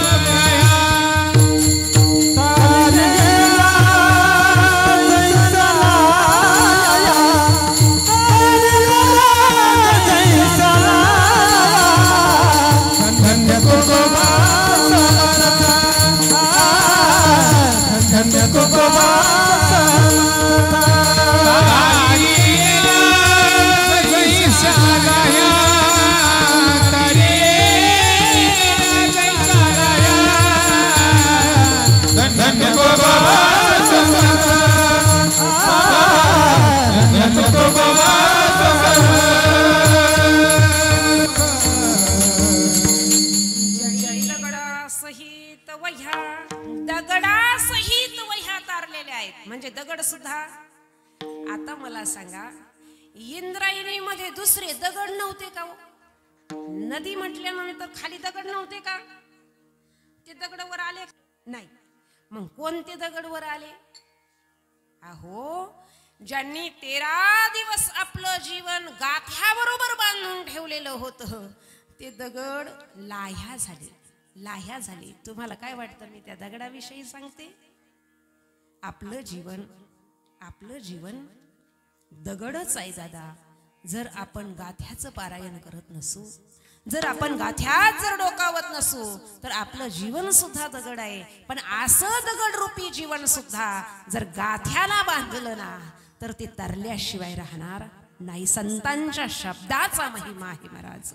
दगडासहित वह्या तारलेल्या आहेत. म्हणजे दगड सुद्धा. आता मला सांगा, इंद्रायणीमध्ये दुसरे दगड नव्हते का? नदी म्हटल्यानंतर खाली दगड नव्हते का? ते दगड वर आले नाही. मग कोणते दगड वर आले? अहो, ज्यांनी 13 दिवस आपलं जीवन गाथ्याबरोबर बांधून ठेवलेलं होतं ते दगड लाह्या झाले. लाह्या झाली. तुम्हाला काय वाटतं मी त्या दगडाविषयी सांगते? आपलं जीवन दगडच आहे दादा. जर आपण गाथ्याचं पारायण करत नसू, जर आपण गाथ्यात जर डोकावत नसू, तर आपलं जीवन सुद्धा दगड आहे. पण असं दगड रूपी जीवन सुद्धा जर गाथ्याला बांधलं ना, तर ते तरल्याशिवाय राहणार नाही. संतांच्या शब्दाचा महिमा आहे महाराज.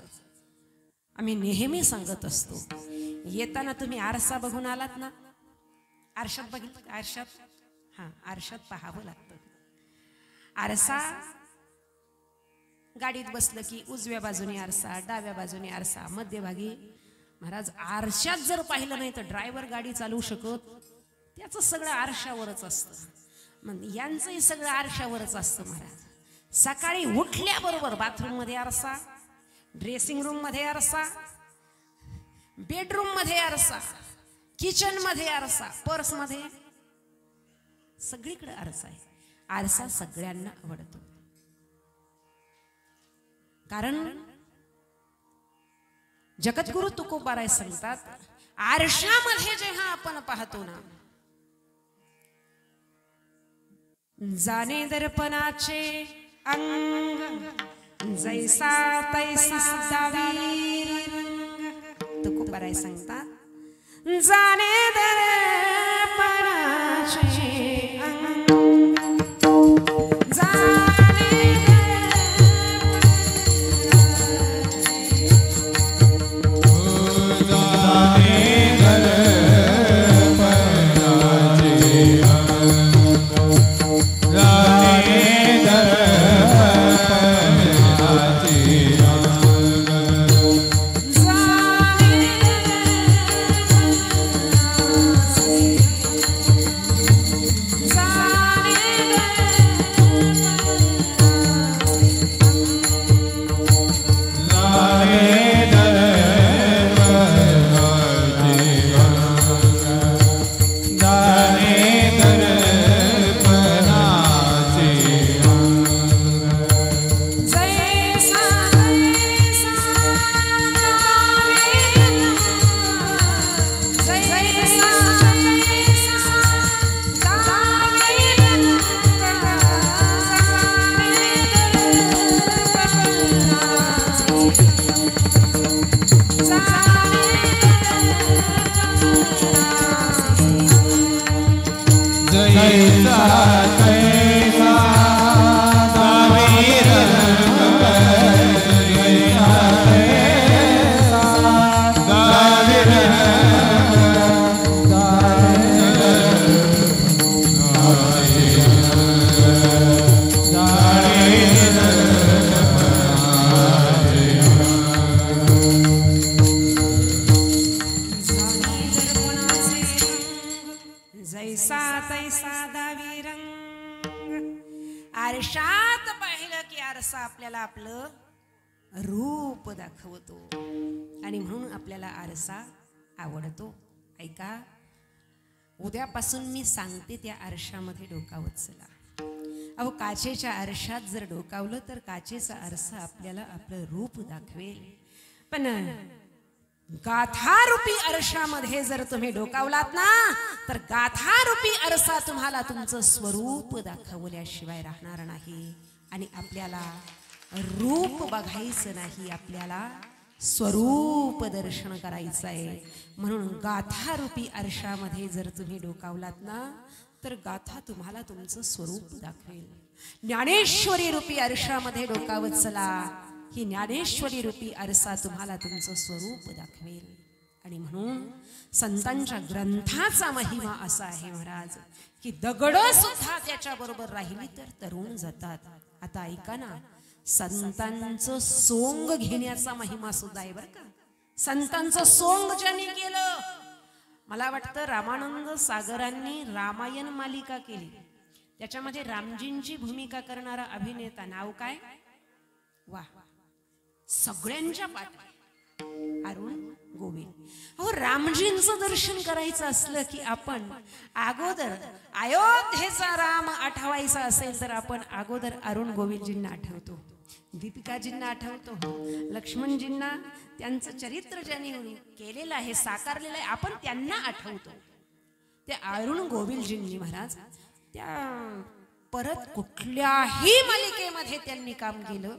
आम्ही नेहमी सांगत असतो, येताना तुम्ही आरसा बघून आलात ना? आरशात बघितलं? आरशात, हा, आरशात पाहावं लागतं. आरसा, गाडीत बसलं की उजव्या बाजूने आरसा, डाव्या बाजूने आरसा, मध्यभागी. महाराज, आरशात जर पाहिलं नाही तर ड्रायव्हर गाडी चालवू शकत? त्याचं सगळं आरशावरच असतं. मग यांचंही सगळं आरशावरच असतं महाराज. सकाळी उठल्याबरोबर बाथरूम मध्ये आरसा, ड्रेसिंग रूम मध्ये आरसा, बेडरूम मध्ये आरसा, किचन मध्ये आरसा, पर्स मध्ये, सगळीकडे आरसा आहे. आरसा सगळ्यांना आवडतो. कारण जगद्गुरु तुकोबाराय सांगतात, आरशामध्ये जेव्हा आपण पाहतो ना, जाणे दर्पणाचे अंग जैसा तैसा दावी रंग. तुकोबाराय सांगतात, जाणे दर्पणाचे अंग रूप दाखवतो आणि म्हणून आपल्याला आरसा आवडतो. ऐका, उद्यापासून मी सांगते त्या आरशामध्ये डोकावत चला. अहो, काचेच्या आरशात जर डोकावलं तर काचेचा आरसा आपल्याला आपलं रूप दाखवेल, पण गाथारूपी आरशामध्ये जर तुम्ही डोकावलात ना तर गाथारूपी आरसा तुम्हाला तुमचं स्वरूप दाखवल्याशिवाय राहणार नाही. आणि आपल्याला रूप बघायचं नाही, आपल्याला स्वरूप दर्शन करायचं आहे. म्हणून गाथारूपी आरशामध्ये जर तुम्ही डोकावलात ना तर गाथा तुम्हाला तुमचं स्वरूप दाखवेल. ज्ञानेश्वरी रूपी आरशामध्ये डोकावत चला, ही ज्ञानेश्वरी रूपी आरसा तुम्हाला तुमचं स्वरूप दाखवेल. आणि म्हणून संतांच्या ग्रंथाचा महिमा असा आहे महाराज की दगड सुद्धा त्याच्या बरोबर राहिली तर तरुण जातात. आता ऐका ना, संतांचं सोंग घेण्याचा महिमा सुद्धा आहे बरं का. संतांचं सोंग ज्यांनी केलं, मला वाटतं रामानंद सागरांनी रामायण मालिका केली, त्याच्यामध्ये रामजींची भूमिका करणारा अभिनेता नाव काय? वा, सगळ्यांच्या पाठ अरुण गोविल. अहो, रामजींचं दर्शन करायचं असलं की आपण अगोदर अयोध्येचा राम आठवायचा असेल तर आपण अगोदर अरुण गोविलजींना आठवतो, दीपिकाजींना आठवतो, लक्ष्मणजींना, त्यांचं चरित्र ज्यांनी केलेलं आहे, साकारलेलं आहे, आपण त्यांना आठवतो. त्या अरुण गोविलजींनी महाराज त्या परत कुठल्याही मालिकेमध्ये त्यांनी काम केलं.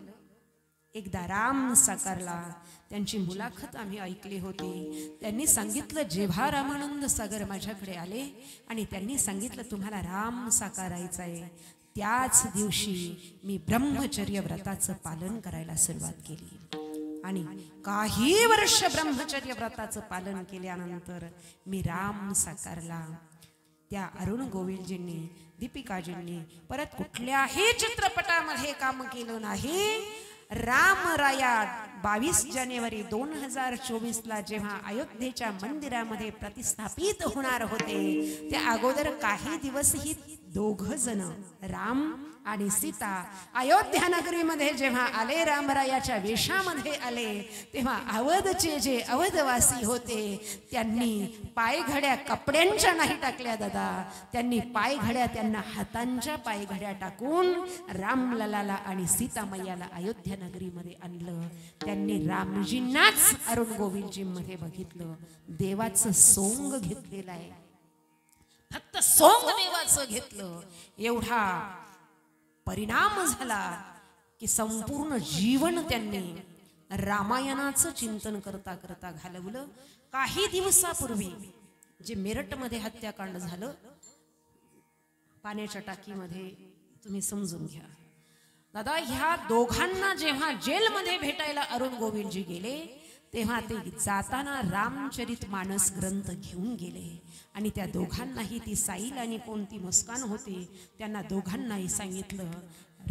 एकदा राम साकारला, त्यांची मुलाखत आम्ही ऐकली होती. त्यांनी सांगितलं, जेव्हा रामानंद सागर माझ्याकडे आले आणि त्यांनी सांगितलं तुम्हाला राम साकारायचं आहे, त्याच दिवशी मी ब्रह्मचर्य व्रताचं पालन करायला सुरुवात केली. आणि काही वर्ष ब्रह्मचर्य व्रताचं पालन केल्यानंतर मी राम साकारला. त्या अरुण गोविलजींनी, दीपिकाजींनी परत कुठल्याही चित्रपटामध्ये काम केलं नाही. रामराया 22 जानेवारी 2024 ला जेव्हा अयोध्येच्या मंदिरामध्ये प्रतिष्ठापित होणार होते, त्या अगोदर काही दिवस ही दोघ जण राम आणि सीता अयोध्या नगरीमध्ये जेव्हा आले, रामरायाच्या वेशामध्ये आले, तेव्हा अवधचे जे अवधवासी होते त्यांनी पायघड्या कपड्यांच्या नाही टाकल्या दादा, त्यांनी पायघड्या त्यांना हातांच्या पायघड्या टाकून रामललाला आणि सीतामय्याला अयोध्या नगरीमध्ये आणलं. त्यांनी रामजींनाच अरुण गोविलजींमध्ये बघितलं. देवाचं सोंग घेतलेलं आहे, फक्त सोंग देवाचं घेतलं, एवढा परिणाम झाला की संपूर्ण जीवन त्यांनी रामायणाचं चिंतन करता करता घालवलं. काही दिवसापूर्वी जे मेरठमध्ये हत्याकांड झालं, पाण्याच्या टाकीमध्ये, तुम्ही समजून घ्या दादा, ह्या दोघांना जेव्हा जेलमध्ये भेटायला अरुण गोविलजी गेले तेव्हा ते जाताना रामचरित मानस ग्रंथ घेऊन गेले. आणि त्या दोघांनाही ती साईल आणि कोणती मुस्कान होती, त्यांना दोघांनाही सांगितलं,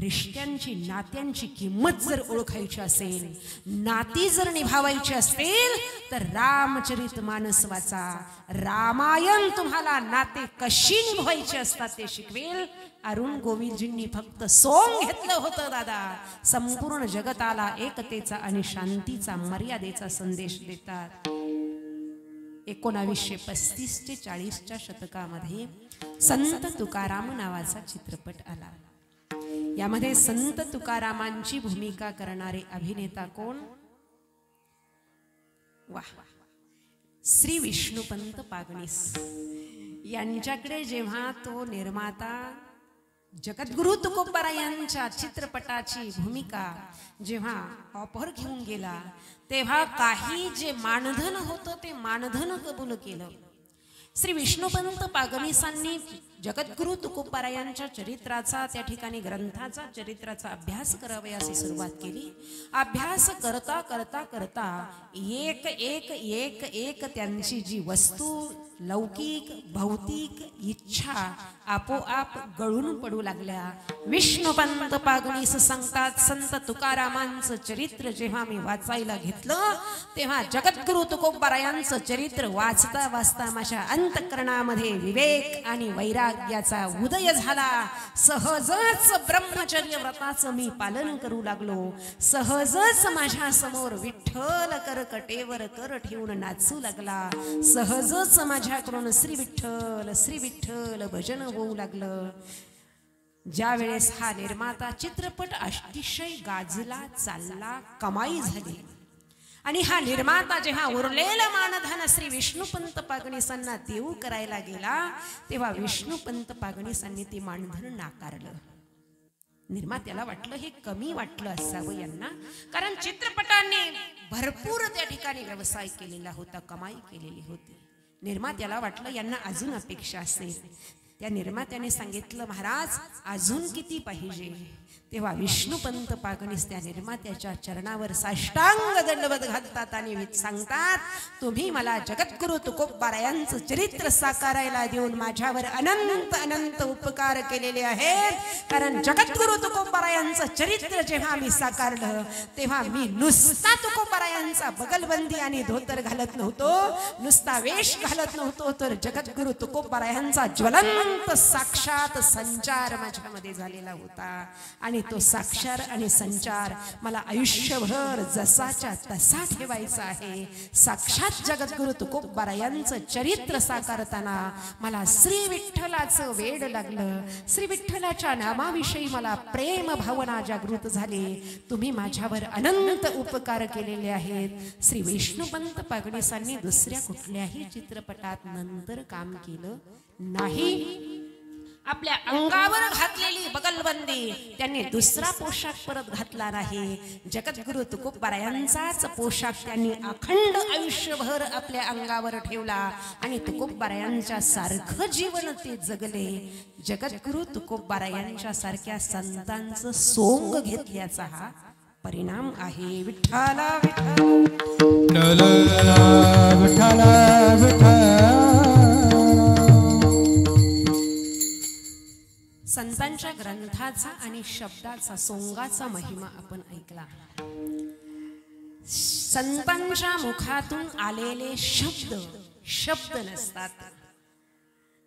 रिश्त्यांची, नात्यांची किंमत जर ओळखायची असेल, नाती जर निभावायची असेल तर रामचरित मानस वाचा. रामायण तुम्हाला नाते कशी निभावायची असतात ते शिकवेल. अरुण गोविलजींनी फक्त सोंग घेतलं होतं दादा. संपूर्ण जगताला एकतेचा आणि शांतीचा, मर्यादेचा संदेश देतात. 1935 ते 40च्या शतकामध्ये संत तुकाराम नावाचा चित्रपट आला. यामध्ये संत तुकारामांची भूमिका करणारे अभिनेता कोण? वाह, श्री विष्णुपंत पागणीस यांच्याकडे जेव्हा तो निर्माता जगद्गुरु तुकोबारायांच्या चित्रपटाची भूमिका जेव्हा ऑफर घेऊन गेला, तेव्हा काही जे मानधन होतं ते मानधन कबूल केलं. श्री विष्णुपंत पागणीसांनी जगद्गुरु तुकोबारायांच्या चरित्राचा, त्या ठिकाणी ग्रंथाचा, चरित्राचा अभ्यास करावयाची सुरुवात केली. अभ्यास करता करता करता एक एक एक एक त्यांची जी वस्तू, लौकिक भौतिक इच्छा आपोआप गळून पडू लागल्या. विष्णुपंत पागणीस सांगतात, संत तुकारामांचं चरित्र जेव्हा मी वाचायला घेतलं तेव्हा जगद्गुरु तुकोबारायांचं चरित्र वाचता वाचता माझ्या अंतःकरणामध्ये विवेक आणि वैराग्याचा उदय झाला. सहजच ब्रह्मचर्य व्रताचं मी पालन करू लागलो. सहजच माझ्या समोर विठ्ठल करकटेवर कर ठेवून नाचू लागला. सहजच माझ्याकडून श्री विठ्ठल भजन होऊ लागलं. ज्या वेळेस हा निर्माता चित्रपट अतिशय गाजला चालला, कमाई झाली आणि हा निर्माता जेव्हा उरलेलं मानधन श्री विष्णुपंत पागणीसांना देऊ करायला गेला तेव्हा विष्णुपंत पागणीसांनी ते मानधन नाकारलं. निर्मात्याला वाटलं हे कमी वाटलं असावं यांना, कारण चित्रपटांनी भरपूर त्या ठिकाणी व्यवसाय केलेला होता, कमाई केलेली होती. निर्मात्याला वाटलं यांना अजून अपेक्षा असेल. त्या निर्मात्याने सांगितलं महाराज अजून किती पाहिजे. तेव्हा विष्णुपंत पागणीस त्या निर्मात्याच्या चरणावर साष्टांग दंडवत घालतात आणि सांगतात तुम्ही मला जगद्गुरु तुकोबारायांचं चरित्र साकारायला देऊन माझ्यावर अनंत अनंत उपकार केलेले आहेत. कारण जगद्गुरु तुकोबारायांचं चरित्र जेव्हा मी साकारलं तेव्हा मी नुसता तुकोबारायांचा बगलबंदी आणि धोतर घालत नव्हतो, नुसता वेश घालत नव्हतो, तर जगद्गुरु तुकोबारायांचा ज्वलंत साक्षात संचार माझ्यामध्ये झालेला होता. आणि तो साक्षर आणि संचार मला आयुष्यभर जसाच्या तसा ठेवायचा आहे. साक्षात जगद्गुरु तुकोबारायांचं चरित्र साकारताना मला श्री विठ्ठलाचं वेड लागलं. श्री विठ्ठलाच्या नामाविषयी मला प्रेम भावना जागृत झाली. तुम्ही माझ्यावर अनंत उपकार केलेले आहेत. श्री विष्णुपंत पागणीसांनी दुसऱ्या कुठल्याही चित्रपटात नंतर काम केलं नाही. आपल्या अंगावर घातलेली बगलबंदी त्यांनी दुसरा पोशाख परत घातला नाही. जगद्गुरु तुकोबारायांचाच पोशाख त्यांनी अखंड आयुष्यभर आपल्या अंगावर ठेवला आणि तुकोबारायांच्या सारखं जीवन ते जगले. जगद्गुरु तुकोबारायांच्या सारख्या संतांचं सोंग घेतल्याचा हा परिणाम आहे. विठ्ठला विठ्ठला विठ्ठला विठ्ठला. संतांच्या ग्रंथाचा आणि शब्दाचा सोंगाचा महिमा आपण ऐकला. संतांच्या मुखातून आलेले शब्द शब्द नसतात.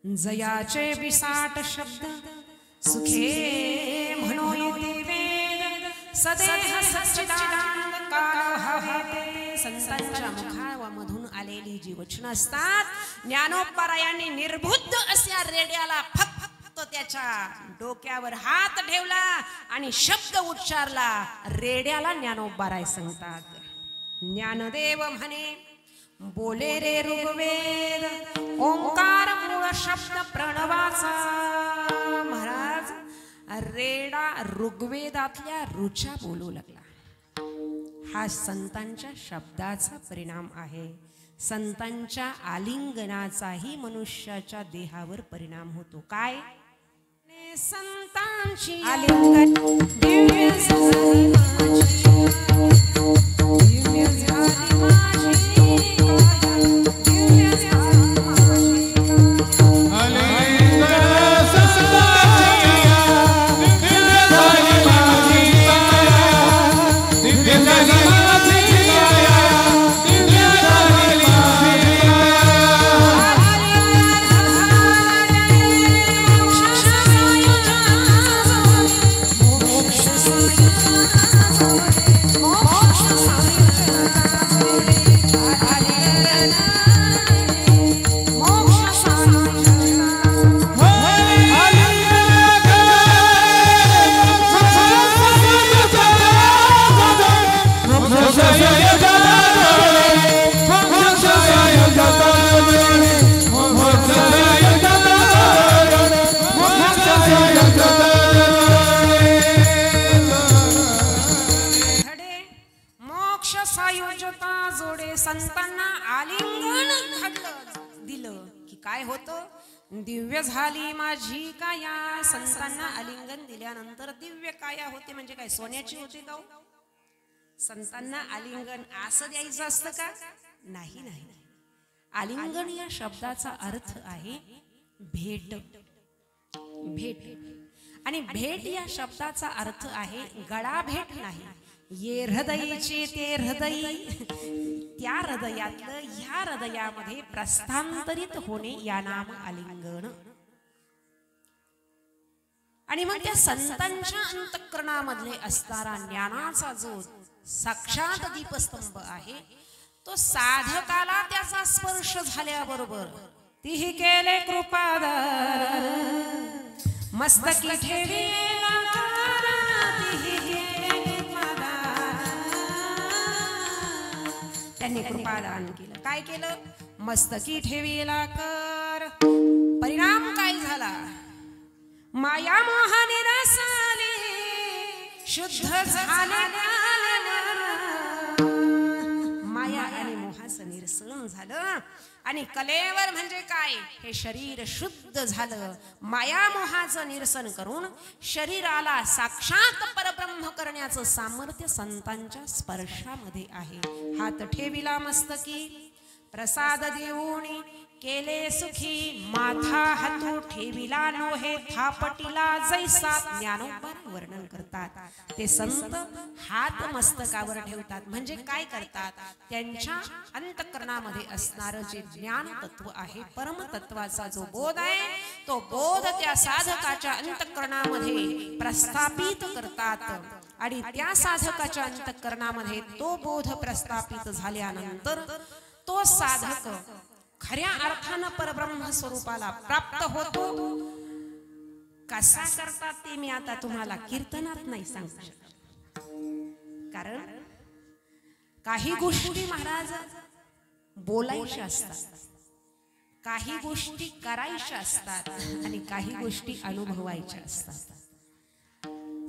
जयाचे विसाट शब्द सुखे म्हणो येते वेद सदेह सच्चिदानंद काल हवे ते. संतांच्या मुखामधून आलेली जी वचनं असतात, ज्ञानोबारायांनी निर्बुद्ध अशा रेड्याला फक्त त्याच्या डोक्यावर हात ठेवला आणि शब्द उच्चारला. रेड्याला ज्ञानोबाराय सांगतात. ज्ञानदेव म्हणे बोले रे ऋग्वेद ओंकार मूळ शब्द प्रणवाचा. महाराज रेडा ऋग्वेदातल्या ऋचा बोलू लागला. हा संतांच्या शब्दाचा परिणाम आहे. संतांच्या आलिंगनाचाही मनुष्याच्या देहावर परिणाम होतो. काय? संतांची आलिंगन दिव्य झाली माझी, दिव्य झाली माझी, दिव्य झाली माझी. आलिंगन संतांची दिव्य झाली माझी, दिव्य झाली माझी, दिव्य झाली माझी. संतांना आलिंगन घडलं दिलं की काय होतं? दिव्य झाली माझी काया. संतांना आलिंगन दिल्यानंतर दिव्य काया होते. म्हणजे काय सोन्याची होती का? संतांना आलिंगन असं द्यायचं असतं का? नाही नाही. आलिंगन या शब्दाचा अर्थ आहे भेट. भेट आणि भेट या शब्दाचा अर्थ आहे गळा भेट नाही. ये हृदयचे ते हृदय त्या हृदयातलं ह्या हृदयामध्ये प्रस्थांतरित होणे या नाम आलिंगन. आणि मग त्या संतांच्या अंतःकरणामधले असणारा ज्ञानाचा जो साक्षात दीपस्तंभ आहे तो साधकाला त्याचा स्पर्श झाल्याबरोबर तीही केले कृपादार मस्तकी ठेवीला तीही केले कृपादार. त्यांनी कृपादान केलं. काय केलं? मस्तकी ठेवीला कर. परिणाम काय झाला? माया मोहाने रसाले शुद्ध झाले. माया आणि मोहाचं निरसन झालं. आणि कलेवर म्हणजे काय? हे शरीर शुद्ध झालं. माया मोहाचं निरसन करून शरीराला साक्षात परब्रह्म करण्याचं सामर्थ्य संतांच्या स्पर्शामध्ये आहे. हात ठेविला मस्तकी प्रसाद देऊनी केले सुखी माथा हातू ठेविला नोहे थापटिला जैसा. ज्ञानोबा वर्णन करतात ते संत हात मस्तकावर ठेवतात म्हणजे काय करतात? त्यांच्या अंतःकरणामध्ये असणारं जे ज्ञान तत्व आहे परमतत्वाचा जो बोध आहे तो बोध त्या साधकाच्या अंतःकरणामध्ये प्रस्थापित करतात. आणि त्या साधकाच्या अंतःकरणामध्ये तो बोध प्रस्थापित झाल्यानंतर तो साधक खऱ्या अर्थानं परब्रह्म स्वरूपाला प्राप्त होतो. कसा करतात ते मी आता तुम्हाला कीर्तनात नाही सांगू शकत. कारण काही गोष्टी महाराज बोलायच्या असतात, काही गोष्टी करायच्या असतात आणि काही गोष्टी अनुभवायच्या असतात.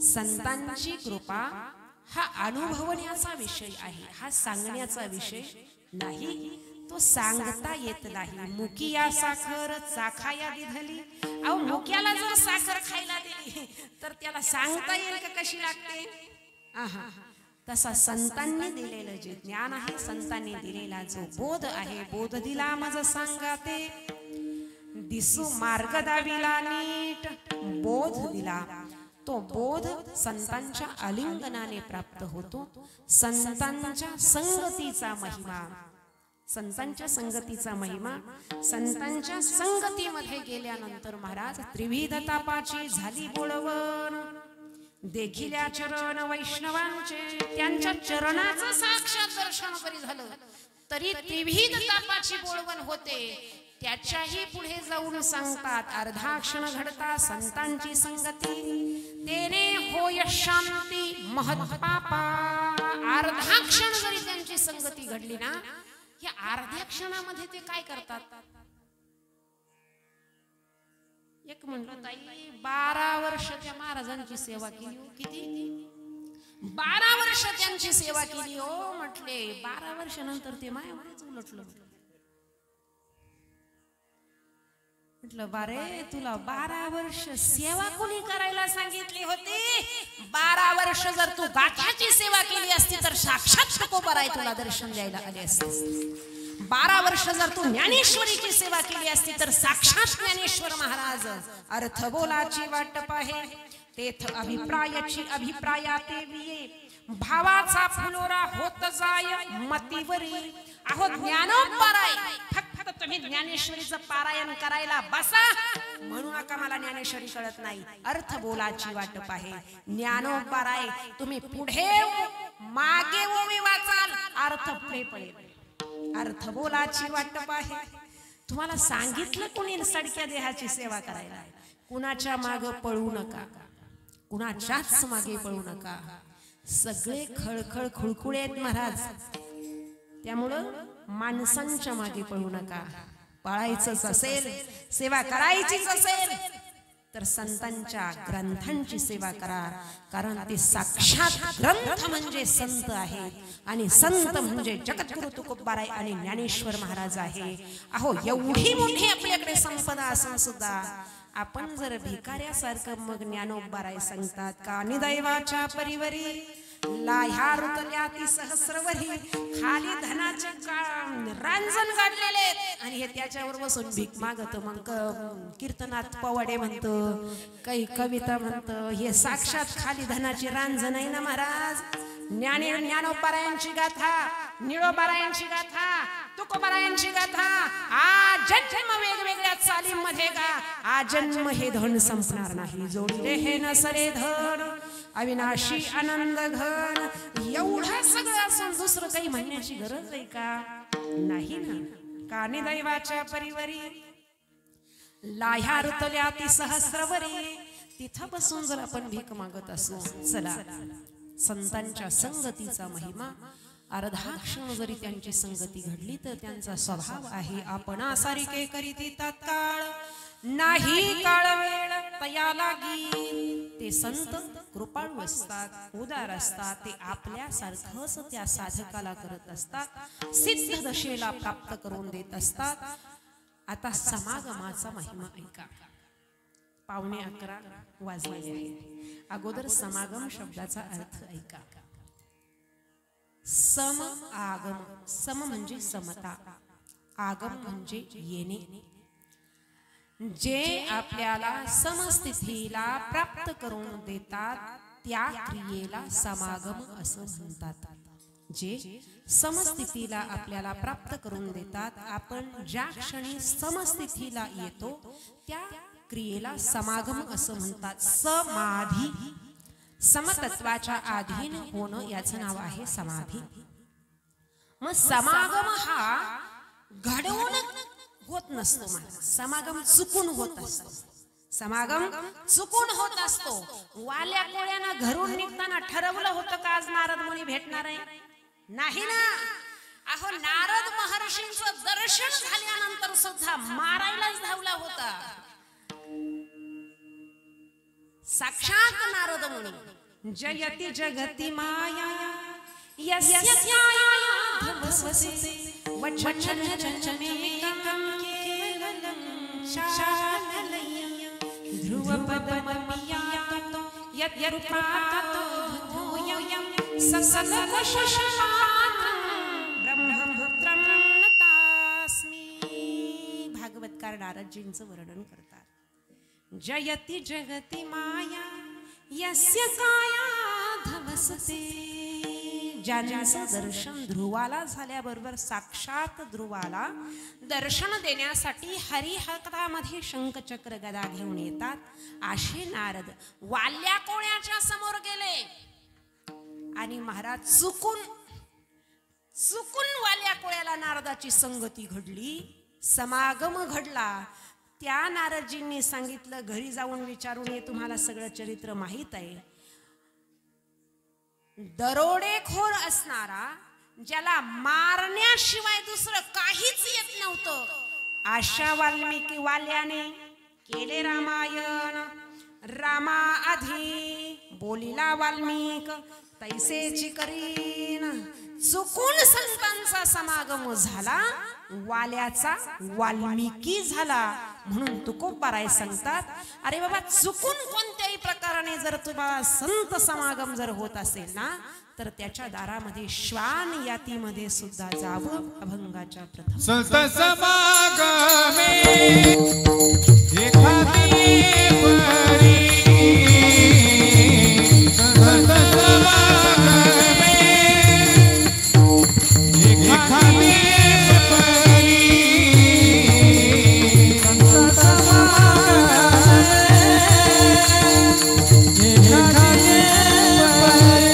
संतांची कृपा हा अनुभवण्याचा विषय आहे, हा सांगण्याचा विषय नाही. तो सांगता येत नाही. मुकिया साखर चाखाया दिधली. अहो मुक्याला जर साखर खायला दिली तर त्याला सांगता येईल का कशी लागते? तसा संतांनी दिलेलं जे ज्ञान आहे, संतांनी दिलेला जो बोध आहे, बोध दिला मज सांगा ते दिसू मार्ग दाविला नीट. बोध दिला तो बोध संतांच्या आलिंगनाने प्राप्त होतो. संतांच्या संगतीचा महिमा, संतांच्या संगतीचा महिमा. संतांच्या संगतीमध्ये गेल्यानंतर महाराज त्रिविध तापाची झाली बोळवण. देखिल्या चरण वैष्णवांचे त्यांच्या चरणाचं साक्षात दर्शन जरी झालं तरी त्रिविध तापाची बोळवण होते. त्याच्याही पुढे जाऊन सांगतात अर्धा क्षण घडता संतांची संगती तेने होय शांती महत् पापा. अर्धा क्षण जरी त्यांची संगती घडली ना, या अर्ध्या क्षणामध्ये ते काय करतात? एक म्हणलं ताई 12 वर्ष त्या महाराजांची सेवा केली. किती? 12 वर्ष त्यांची सेवा केली हो. म्हटले 12 वर्ष नंतर ते मायावरच उलटलं. म्हटलं बारे तुला 12 वर्ष सेवा कोणी करायला सांगितली होती? 12 वर्ष जर तू गाठाची सेवा केली असती तर साक्षात तुकोबाराय तुला दर्शन द्यायला आले असते. 12 वर्ष जर तू ज्ञानेश्वरीची सेवा केली असती तर साक्षात ज्ञानेश्वर महाराज अर्थ बोलाची वाट पाहे तेथ अभिप्रायाची अभिप्रायाते विये भावाचा फुलोरा होत जाय मतीवरी. अहो ज्ञानोबराय फक्त तुम्ही ज्ञानेश्वरीचं पारायण करायला बसा. म्हणू नका मला ज्ञानेश्वरी कळत नाही. अर्थ बोलाची वाट पाहे. ज्ञानोबराय तुम्ही पुढे मागे ओवी वाचाल अर्थ पुढे पडेल. अर्थ बोलाची वाट पाहे. तुम्हाला सांगितलं कोणी सडक्या देहाची सेवा करायला? कुणाच्या मागे पळू नका, कुणाच्याच मागे पळू नका. सगळे खळखळ खुळखुळे आहेत महाराज. त्यामुळं माणसांच्या मागे पळू नका. पळायचंच असेल, सेवा करायचीच असेल तर संतांच्या ग्रंथांची सेवा करा. कारण ते साक्षात ग्रंथ म्हणजे संत आहे आणि संत म्हणजे जगद्गुरु तुकोबाराय आणि ज्ञानेश्वर महाराज आहे. अहो एवढी मोठी आपल्याकडे संपदा असून सुद्धा आपण जर भिकाऱ्यासारखं मग ज्ञानोबाराय सांगतात का निदैवाच्या परिवरी लाह्या रुतल्या ती सहस्रवरी खाली धनाचे रांजण काढलेले आणि हे त्याच्यावर बसून भीक मागत. मग कीर्तनात पवाडे म्हणतो, काही कविता म्हणतो, हे साक्षात खाली धनाची रांजण आहे ना महाराज. ज्ञानोबारायांची गाथा, निळोबारायांची गाथा, तुकोबारायांची गाथा. जन्म वेगवेगळ्या चालीमध्ये का जन्म हे धन संपणार नाही. जोडले हे नसरे धन अविनाशी आनंद घन. एवढं सगळं असून दुसरं काही म्हणण्याची गरज आहे का? नाही ना. कानी दैवाच्या परिवरी लाह्या रुतल्या ती सहस्रवरी. तिथं बसून जर आपण भीक मागत असू, चला संतांच्या संगतीचा महिमा. अर्धा क्षण जरी त्यांची संगती घडली तर त्यांचा स्वभाव आहे आपणा सारिके करीती तात्काळ नाही काळ वेळ तया लागी. ते संत कृपाळू असतात, उदार असतात. ते आपल्यासारखंच त्या साधकाला करत असतात, सिद्ध दशेला प्राप्त करून देत असतात. आता समागमाचा महिमा ऐका. 11:15 वाजलेले आहेत. अगोदर समागम शब्दाचा अर्थ ऐका. सम आगम. सम म्हणजे समता, आगम म्हणजे येणे. जे आपल्याला समस्थितीला प्राप्त करून देतात त्या क्रियेला समागम असं म्हणतात. जे समस्थितीला आपल्याला प्राप्त करून देतात, आपण ज्या क्षणी समस्थितीला येतो त्या क्रियेला समागम असं म्हणतात. समाधी, समतत्वाच्या अधीन होणं याचं नाव आहे समाधी. मग समागम हा घडवून होत नसतो, समागम चुकून होत असतो. समागम चुकून होत असतो. वाल्या कोळ्यानं घरून निघताना ठरवलं होतं का आज नारद मुनी भेटणार आहे? नाही ना. अहो, नारद महर्षींचं दर्शन झाल्यानंतर सुद्धा मारायलाच धावला होता साक्षात नारद मुनी. जयति जगति माया यस्य ध्यायाधवसते वचन चंचमेकं केवलं शाललय्य ध्रुवपदमपियातो यद्यरूपातो भूयं ससलशशमानं ब्रह्मपुत्रं नतास्मि. भागवतकार नारदजींचं वर्णन करतात. जयति जगति माया यस्य कायाधवसते. ज्यांचं दर्शन ध्रुवाला झाल्याबरोबर साक्षात ध्रुवाला दर्शन देण्यासाठी हरिहक्तामध्ये शंखचक्र गदा घेऊन येतात असे नारद वाल्या कोळ्याच्या समोर गेले आणि महाराज चुकून वाल्या कोळ्याला नारदाची संगती घडली, समागम घडला. त्या नारदजींनी सांगितलं, घरी जाऊन विचारून ये, तुम्हाला सगळं चरित्र माहीत आहे. दरोडेखोर असणारा, ज्याला मारण्याशिवाय दुसरं काहीच येत नव्हतं, अशा वाल्मिकी वाल्याने केले रामायण. रामा आधी बोलिला वाल्मिक तैसेची करीन. चुकून संतांचा समागम झाला, वाल्याचा वाल्मिकी झाला. म्हणून तुकोबाराय सांगतात, अरे बाबा, चुकून कोणत्याही प्रकाराने जर तुम्हाला संत समागम जर होत असेल ना, तर त्याच्या दारामध्ये श्वान यातीमध्ये सुद्धा जावं. अभंगाच्या प्रथम संत समागमे एखादी परी. संत समागमे एखादी परी. संत समागमे एखादी परी.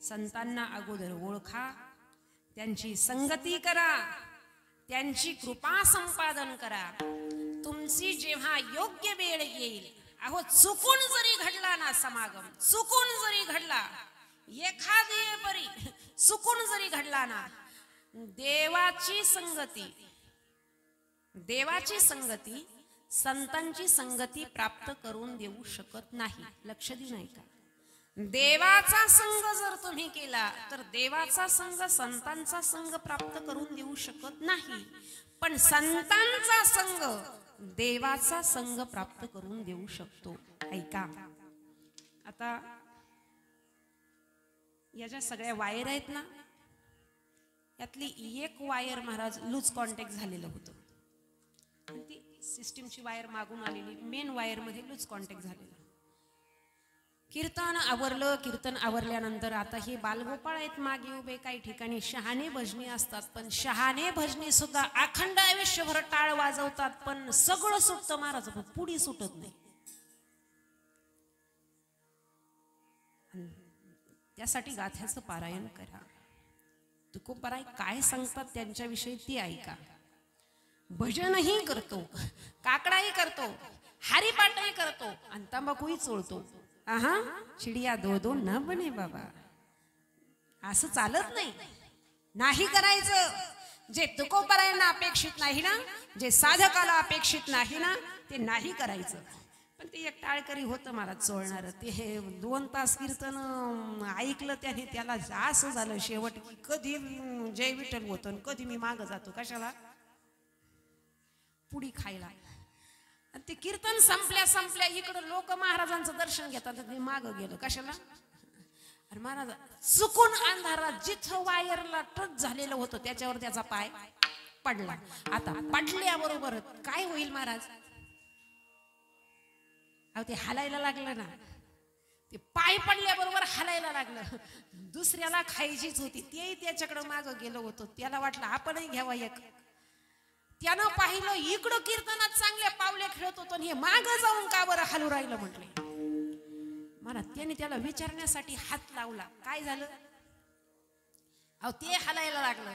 संतांना अगोदर ओळखा, त्यांची संगती करा, त्यांची कृपा संपादन करा. तुमची जेव्हा योग्य वेळ येईल, अहो चुकून जरी घडला ना समागम, चुकून जरी घडला, एखादी बरी चुकून जरी घडला ना, देवाची संगती संतांची संगती प्राप्त करून देऊ शकत नाही. लक्ष देऊ नाही का? देवाचा संग जर तुम्ही केला तर देवाचा संग संतांचा संग प्राप्त करून देऊ शकत नाही, पण संतांचा संग देवाचा संग प्राप्त करून देऊ शकतो. ऐका, आता या ज्या सगळ्या वायर आहेत ना, यातली एक वायर महाराज लूज कॉन्टॅक्ट झालेलं होतं. ती सिस्टीमची वायर मागून आलेली, मेन वायर मध्ये लूज कॉन्टॅक्ट झालेलं. कीर्तन आवरलं. कीर्तन आवरल्यानंतर आता हे बालगोपाळ आहेत मागे उभे. काही ठिकाणी शहाणे भजनी असतात, पण शहाणे भजनी सुद्धा अखंड आयुष्यभर टाळ वाजवतात, पण सगळं सुटतं महाराज, पण पुढी सुटत नाही. त्यासाठी गाथ्याचं पारायण करा. तुकोबाराय काय सांगतात त्यांच्याविषयी ती ऐका. भजनही करतो, काकडाही करतो, हरिपाठही करतो आणि तंबाखूही चोळतो. आहा, चिडिया दो दो न बने बाबा, असं चालत नाही. नाही करायचं. जे तुकोबारायांना अपेक्षित नाही ना, जे साधकाला अपेक्षित नाही ना, ते नाही करायचं. पण ते एक टाळकरी होतं मला चोळणार. ते हे 2 तास कीर्तन ऐकलं त्याने, त्याला असं झालं शेवट, कधी जय विठ्ठल होतं, कधी मी मागं जातो कशाला, पुडी खायला. ते कीर्तन संपल्या इकडं लोक महाराजांचं दर्शन घेतात, मी मागं गेलो कशाला. अरे महाराज चुकून अंधारात जिथं वायरला टच झालेलं होतं त्याच्यावर त्याचा पाय पडला. आता पडल्याबरोबर काय होईल महाराज? अहो ते हलायला लागलं ना, ते पाय पडल्याबरोबर हलायला लागलं. दुसऱ्याला खायचीच होती, तेही त्याच्याकडे मागं गेलो होतो. त्याला वाटलं आपणही घ्यावा एक. त्यानं पाहिलं इकडं कीर्तनात चांगल्या पावले खेळत होतो, हे मागं जाऊन का बरं हलू राहिलं म्हटले. मला त्याने त्याला विचारण्यासाठी हात लावला. काय झालं? अहो ते हलायला लागलं.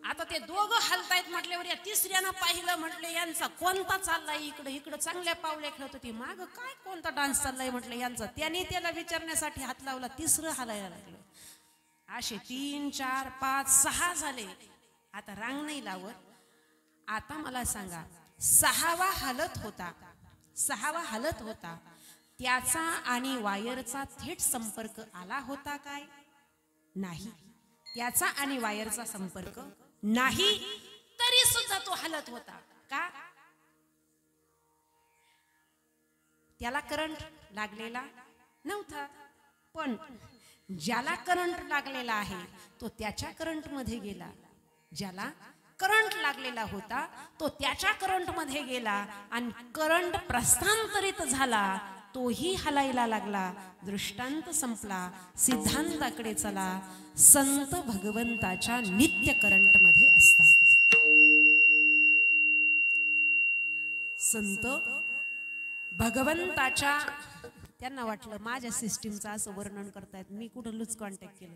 आता ते दोघं हलतायत म्हटल्यावर या तिसऱ्यानं पाहिलं, म्हटले यांचा कोणता चाललाय इकडं, इकडं चांगल्या पावले खेळत होती, माग काय कोणता डान्स चाललाय म्हटलं यांचा. त्याने त्याला विचारण्यासाठी हात लावला, तिसरं हलायला लागलं. असे 3, 4, 5, 6 झाले. आता रांग नाही लावत. आता मला सांगा, 6वा हलत होता, त्याचा आणि वायरचा थेट संपर्क आला होता काय? नाही. त्याचा आणि वायरचा संपर्क नाही, तरी सुद्धा तो हलत होता. का? त्याला करंट लागलेला नव्हता. पण ज्याला करंट लागलेला आहे तो त्याच्या करंट मध्ये गेला. ज्याला करंट लागलेला होता तो त्याच्या करंट मध्ये गेला आणि करंट प्रस्थांतरित झाला, तोही हलायला लागला. दृष्टांत संपला. सिद्धांताकडे चला. संत भगवंताच्या नित्य करंट मध्ये असतात. संत भगवंताच्या, त्यांना वाटलं माझ्या सिस्टीमचं असं वर्णन करतायत, मी कुठं लूज कॉन्टॅक्ट केलं.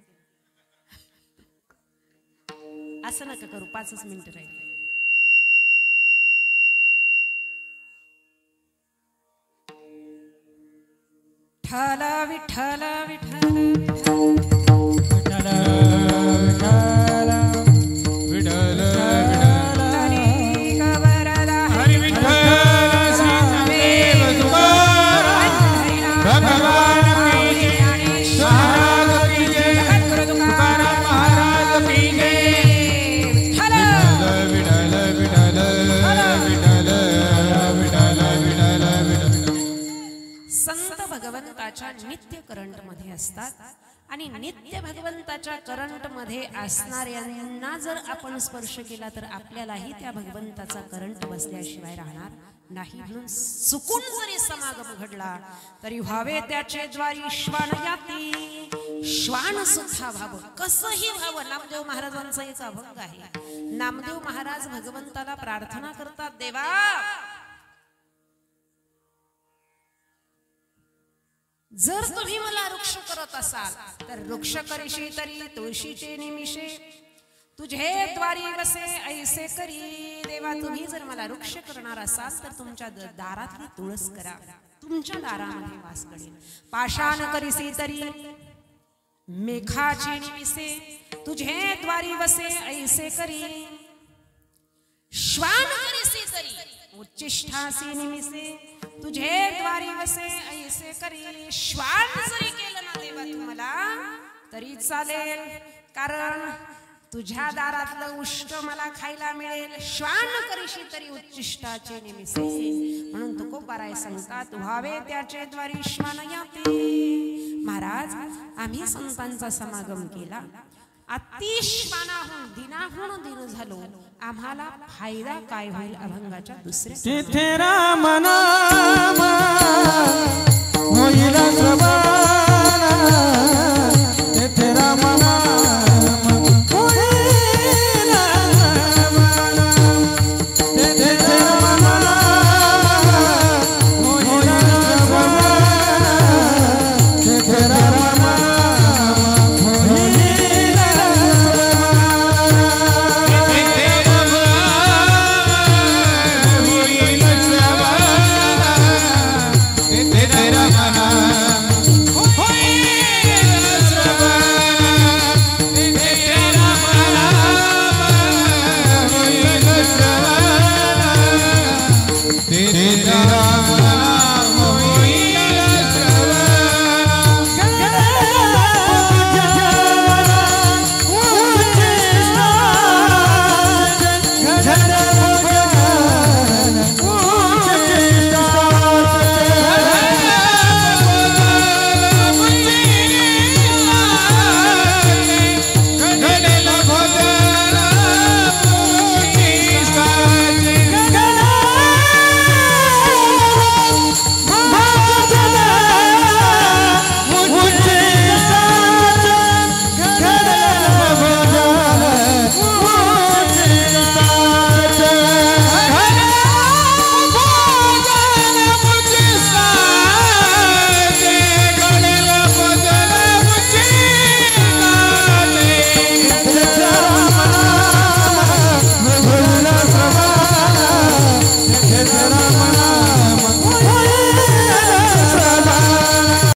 असं नका करू, 5च मिनिटं राहिले. विठ्ठल विठ्ठल विठ्ठल विठ्ठल हरी विठ्ठल श्रीदेव तुकाराम भगवान की महाराज की जय, तुकाराम महाराज की जय. विठ्ठल विठ्ठल विठ्ठल विठ्ठल विठ्ठल. संत भगवंताच्या नित्य करंट मध्ये असतात आणि नित्य भगवंताच्या करंट मध्ये असणाऱ्यांना जर आपण स्पर्श केला तर आपल्यालाही त्या भगवंताचा करंट बसल्याशिवाय राहणार नाही. म्हणून चुकून जरी समागम घडला तरी व्हावे त्याचे द्वारी श्वान याती. श्वान सुद्धा व्हावं, कसंही व्हावं. नामदेव महाराजांचा याचा अभंग आहे. नामदेव महाराज भगवंताला प्रार्थना करतात, देवा जर तुम्ही मला वृक्ष करत असाल तर वृक्ष करीशी तरी तुळशीचे निमिषे तुझे द्वारी वसे ऐसे करी. देवा तुम्ही जर मला वृक्ष करणार असाल तर तुमच्या दारातली तुळस करा, तुमच्या दारामध्ये वास करेन. पाषाण करीसी तरी मेघाची निमिषे तुझे द्वारी वसे ऐसे करी. श्वान करीसी तरी उच्चिष्ठासी निमिषे तुझे द्वारी वसे ऐसे करी. श्वान जरी केलं ना देवा तुम्हाला तरी चालेल, कारण तुझ्या दारातलं उष्ट मला खायला मिळेल. श्वान करीशी तरी उच्चिष्टाचे निमिषे, म्हणून तुकोबाराय सांगतात व्हावे त्याचे द्वारी श्वान याते. महाराज आम्ही संतांचा समागम केला, अतिश्वानाहून दिनाहून दिन झालो, आम्हाला फायदा काय होईल अभंगाच्या दुसऱ्या तिथे राम नाम होईल सभा.